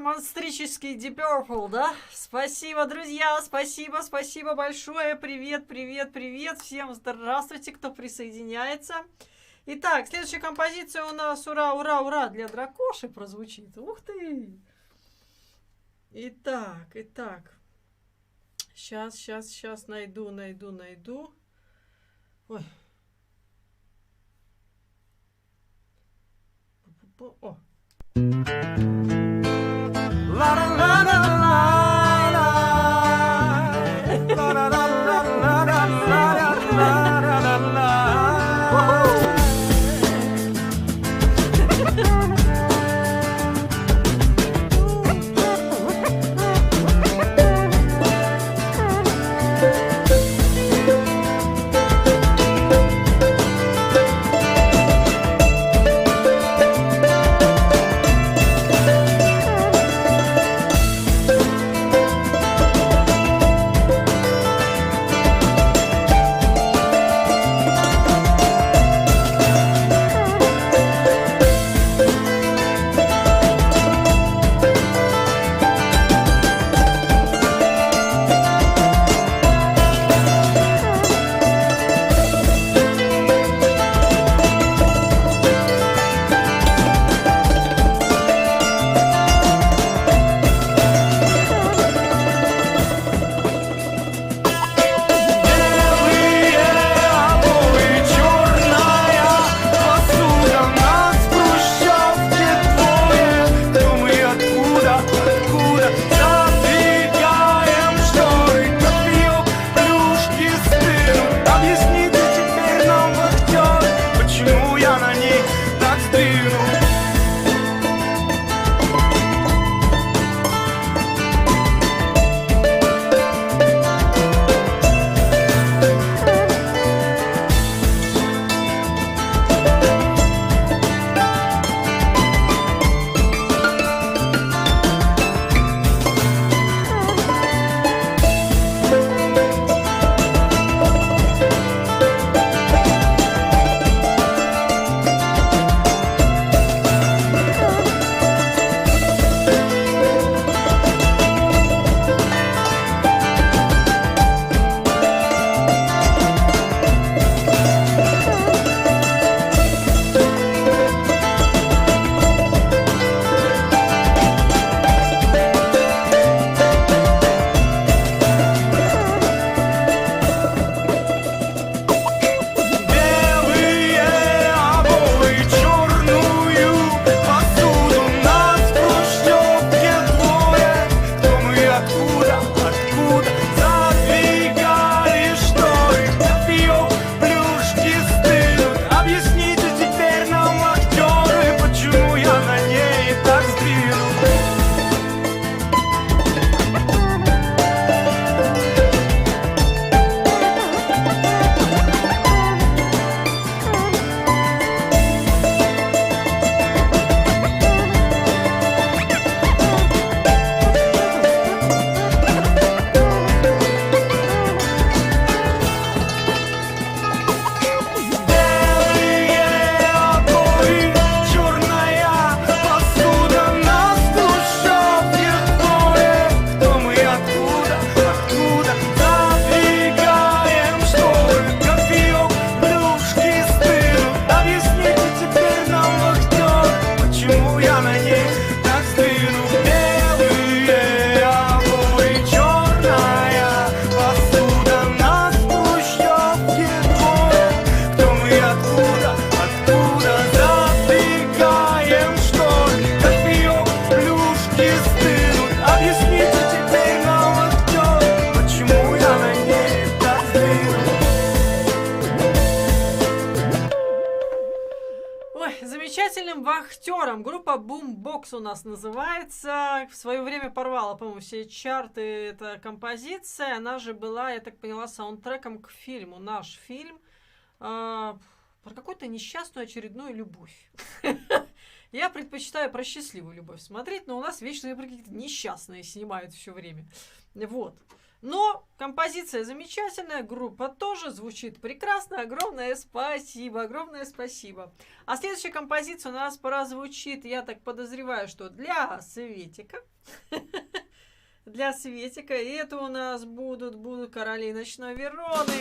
монстрический Deep Purple, да? Спасибо, друзья, спасибо большое. Привет всем, здравствуйте, кто присоединяется. Итак, следующая композиция у нас ура для дракоши прозвучит. Ух ты! Итак. Сейчас найду. Ой. О. объяснится теперь, но вот кто, почему я на ней так сбил. Ой, замечательным вахтером. Группа Boombox у нас называется. В свое время порвала, по-моему, все чарты эта композиция. Она же была, я так поняла, саундтреком к фильму. Наш фильм про какую-то несчастную очередную любовь. Я предпочитаю про счастливую любовь смотреть, но у нас вечно какие-то несчастные снимают все время. Вот. Но композиция замечательная, группа тоже звучит прекрасно. Огромное спасибо, огромное спасибо. А следующая композиция у нас прозвучит, я так подозреваю, что для Светика. Для Светика. И это у нас будут короли ночной Вероны.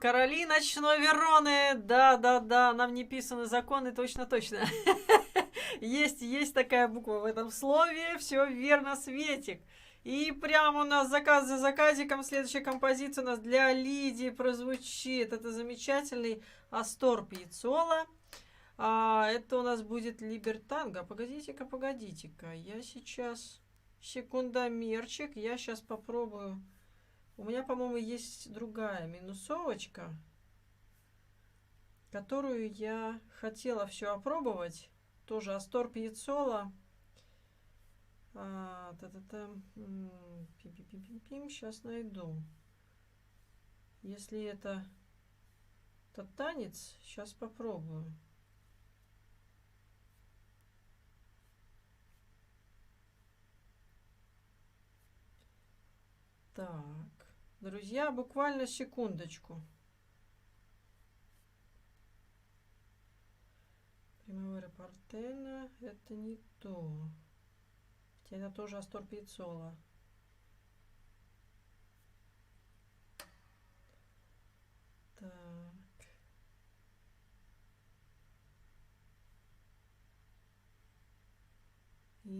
Короли ночной Вероны. Да, нам не писаны законы, точно. Есть такая буква в этом слове. Все верно, Светик. И прямо у нас заказ за заказиком. Следующая композиция у нас для Лидии прозвучит. Это замечательный Астор Пьяццола. Это у нас будет Либертанго. Погодите-ка. Я сейчас... Секундомерчик. Я сейчас попробую... У меня, по-моему, есть другая минусовочка, которую я хотела все опробовать. Тоже Астор Пьяццола. Сейчас найду. Если это танец, сейчас попробую. Так, друзья, буквально секундочку. Примавера Портена, это не то. Хотя это тоже Астор Пьяццола.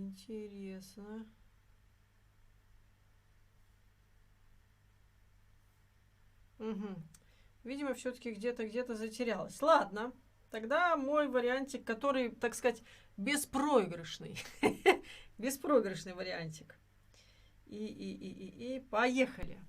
Интересно. Угу. Видимо, все-таки где-то затерялась. Ладно, тогда мой вариантик, который, так сказать, беспроигрышный. Беспроигрышный вариантик. И поехали.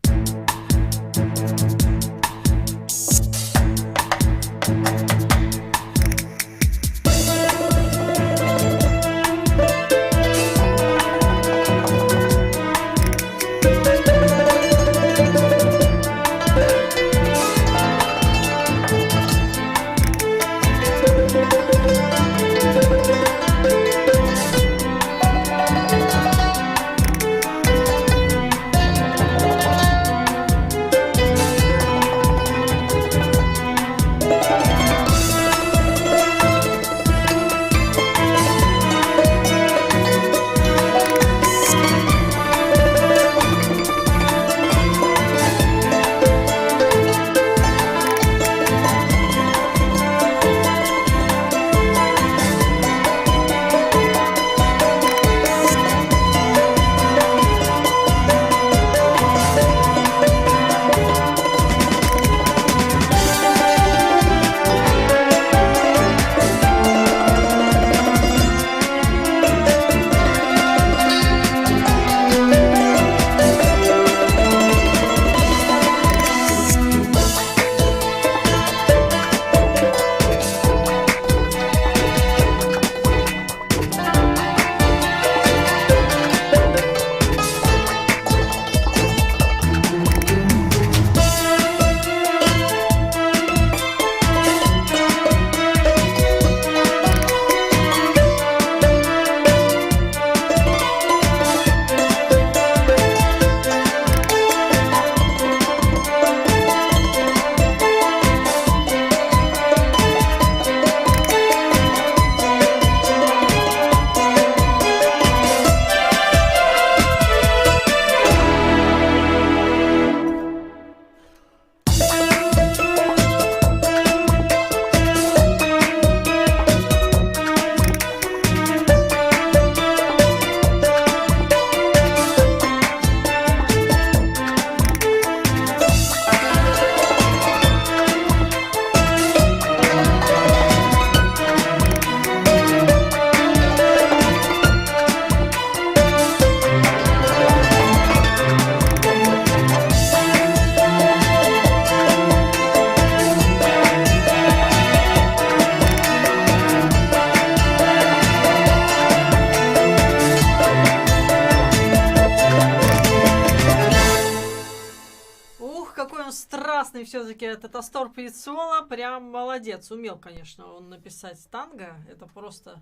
Страстный все-таки этот Астор Пьяццола, прям молодец. Умел, конечно, он написать танго. Это просто...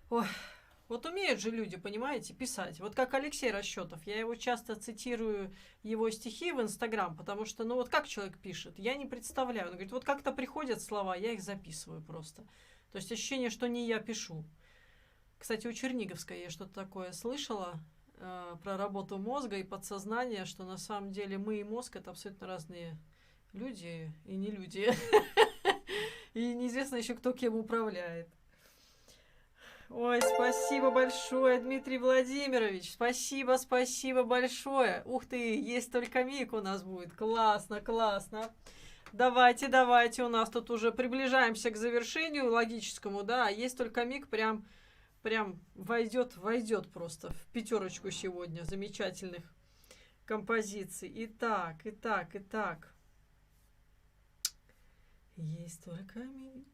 Ой. Вот умеют же люди, понимаете, писать. Вот как Алексей Расчетов. Я его часто цитирую, его стихи в Инстаграм, потому что, ну вот как человек пишет, я не представляю. Он говорит, вот как-то приходят слова, я их записываю просто. То есть ощущение, что не я пишу. Кстати, у Черниговской я что-то такое слышала про работу мозга и подсознания, что на самом деле мы и мозг — это абсолютно разные люди и не люди. И неизвестно еще, кто кем управляет. Ой, спасибо большое, Дмитрий Владимирович. Спасибо, спасибо большое. Ух ты, есть только миг у нас будет. Классно, классно. Давайте, давайте, у нас тут уже приближаемся к завершению логическому, да. Есть только миг, прям войдет просто в пятерочку сегодня замечательных композиций. Итак. Есть только миг.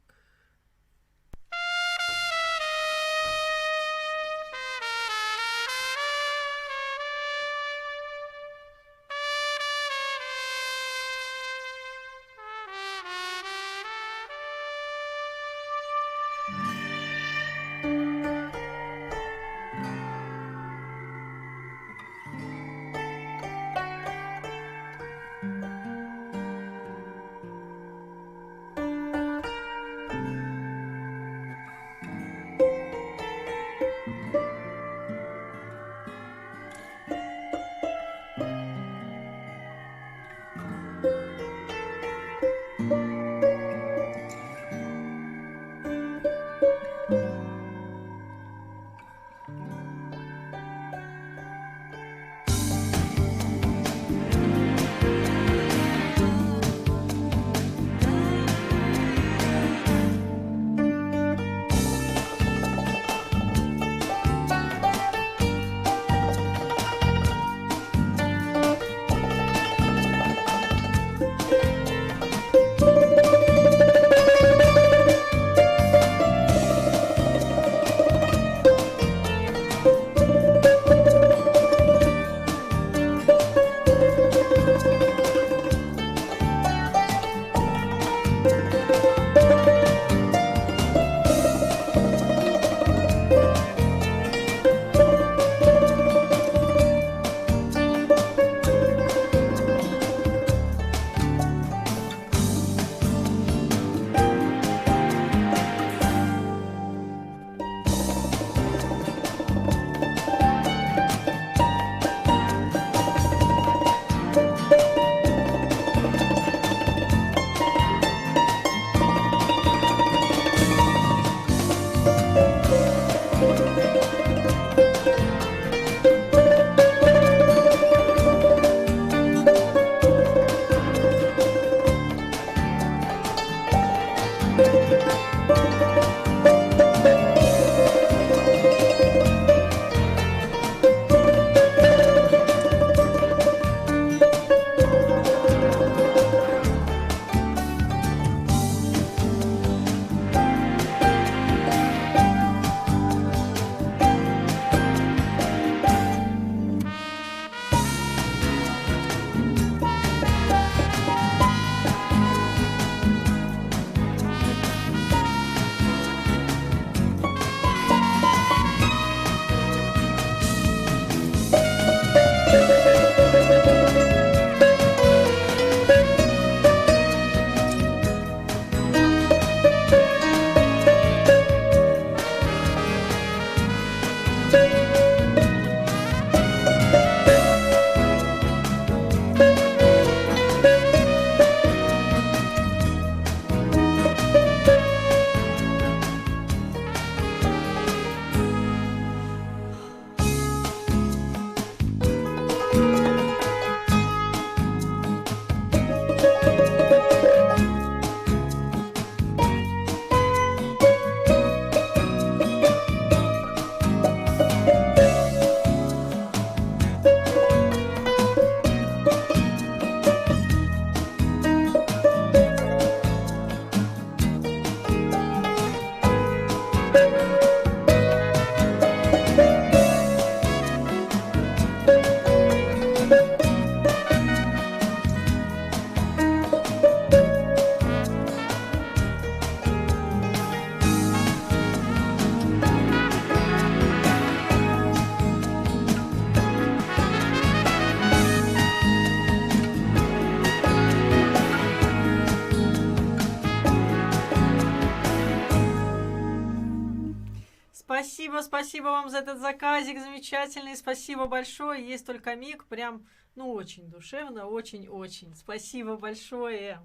спасибо вам за этот заказик замечательный, спасибо большое. Есть только миг, прям, ну, очень душевно, очень-очень. Спасибо большое.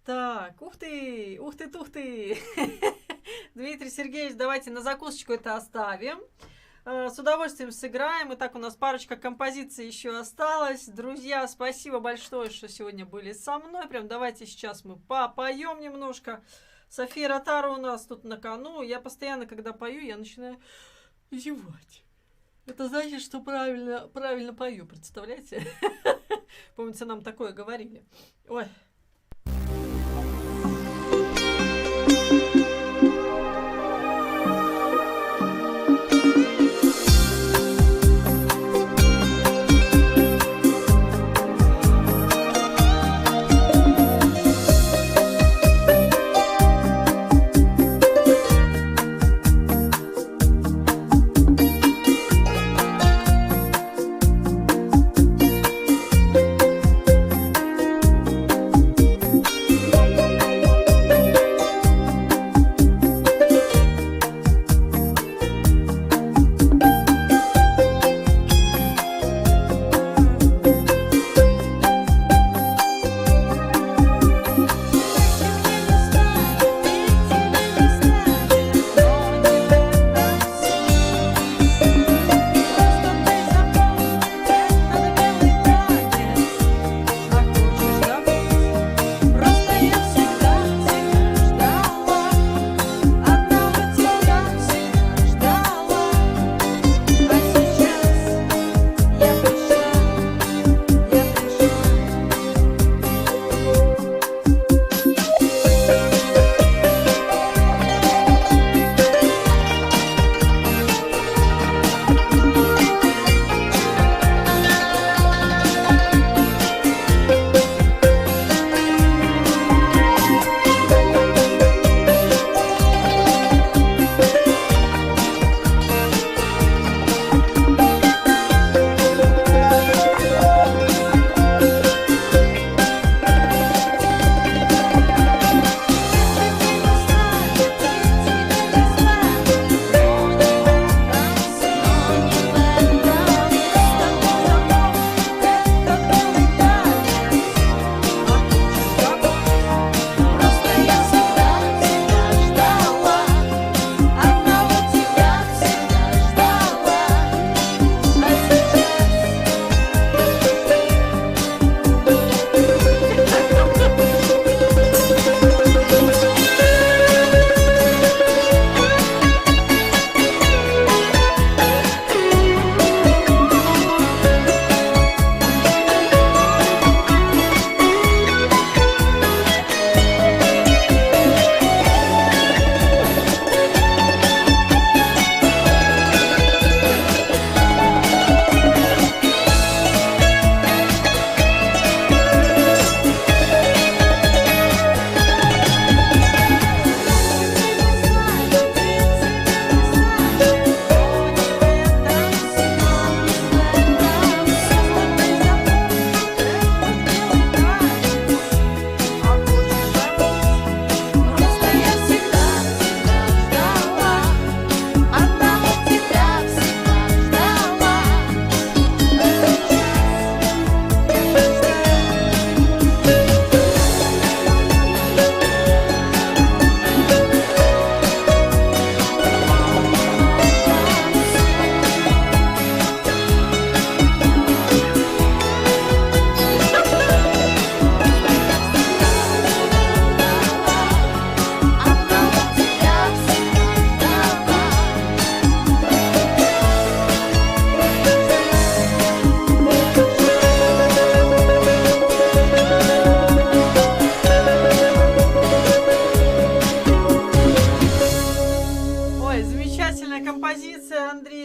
Так, ух ты, ух ты, тух ты. Дмитрий Сергеевич, давайте на закусочку это оставим. С удовольствием сыграем. Итак, у нас парочка композиций еще осталось. Друзья, спасибо большое, что сегодня были со мной. Прям давайте сейчас мы попоем немножко. София Ротару у нас тут на кону. Я постоянно, когда пою, я начинаю зевать. Это значит, что правильно пою, представляете? Помните, нам такое говорили. Ой.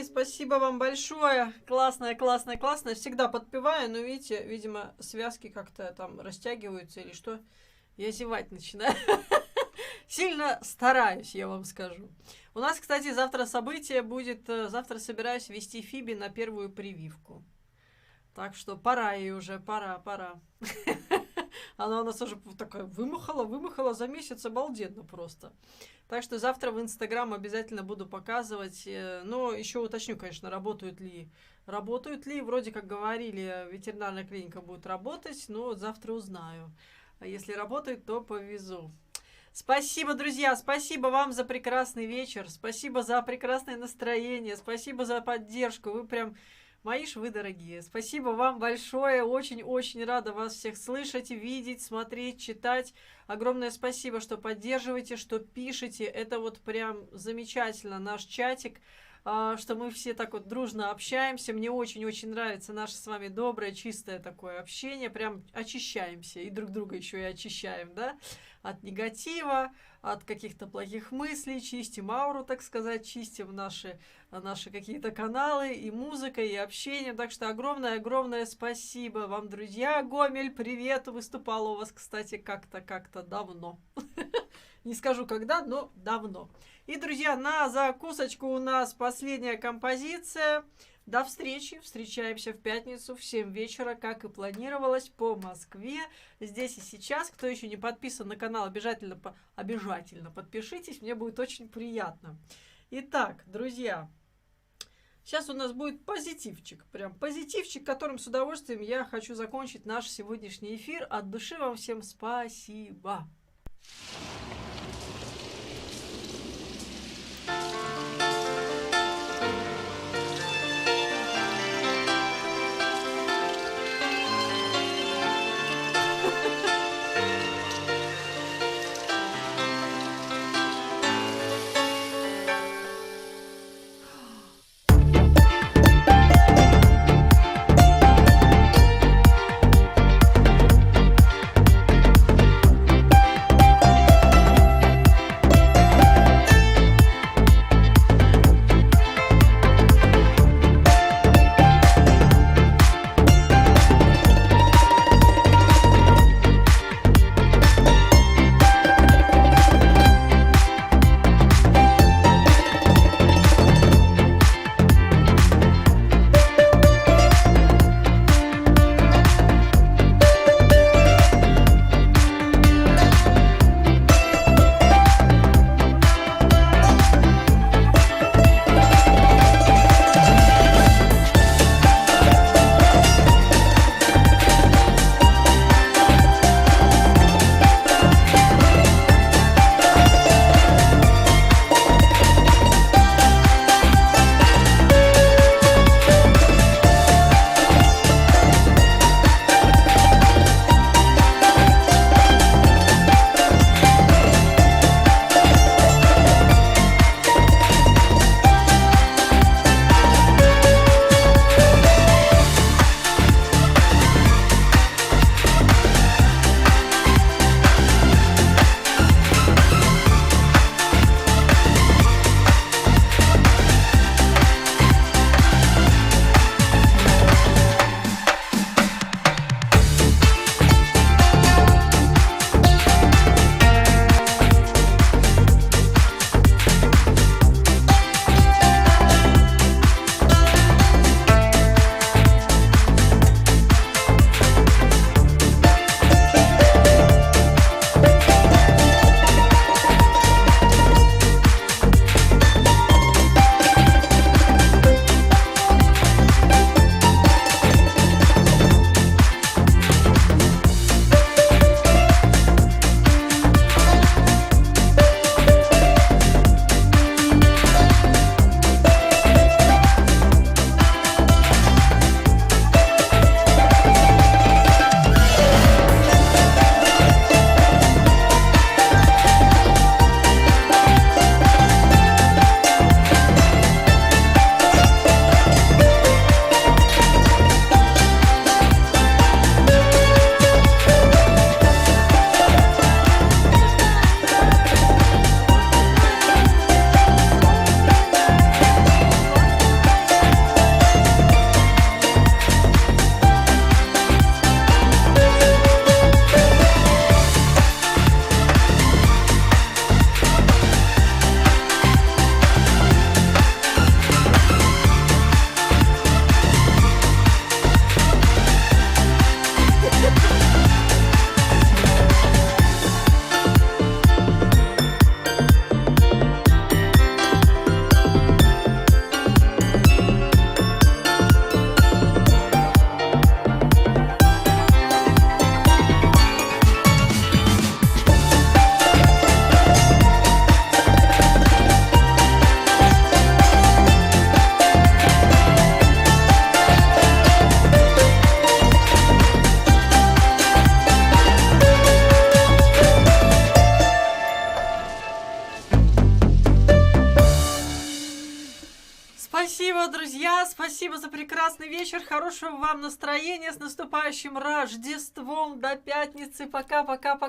Спасибо вам большое. Классная, классная, классная. Всегда подпеваю, но видите, видимо, связки как-то там растягиваются или что. Я зевать начинаю. Сильно стараюсь, я вам скажу. У нас, кстати, завтра событие будет. Завтра собираюсь вести Фиби на первую прививку. Так что пора ей уже, пора. Она у нас уже такая вымахала за месяц, обалденно просто. Так что завтра в Инстаграм обязательно буду показывать. Но еще уточню, конечно, работают ли. Вроде как говорили, ветеринарная клиника будет работать, но вот завтра узнаю. А если работает, то повезу. Спасибо, друзья, спасибо вам за прекрасный вечер, спасибо за прекрасное настроение, спасибо за поддержку, вы прям мои ж вы дорогие. Спасибо вам большое, очень-очень рада вас всех слышать, видеть, смотреть, читать. Огромное спасибо, что поддерживаете, что пишете, это вот прям замечательно, наш чатик. Что мы все так вот дружно общаемся. Мне очень-очень нравится наше с вами доброе, чистое такое общение. Прям очищаемся. И друг друга еще и очищаем, да? От негатива, от каких-то плохих мыслей. Чистим ауру, так сказать. Чистим наши какие-то каналы. И музыкой, и общением. Так что огромное-огромное спасибо вам, друзья. Гомель, привет. Выступала у вас, кстати, как-то давно. Не скажу когда, но давно. И, друзья, на закусочку у нас последняя композиция. До встречи. Встречаемся в пятницу в 7 вечера, как и планировалось, по Москве. Здесь и сейчас. Кто еще не подписан на канал, обязательно подпишитесь. Мне будет очень приятно. Итак, друзья, сейчас у нас будет позитивчик. Прям позитивчик, которым с удовольствием я хочу закончить наш сегодняшний эфир. От души вам всем спасибо. Спасибо, друзья, спасибо за прекрасный вечер, хорошего вам настроения, с наступающим Рождеством, до пятницы, пока-пока-пока.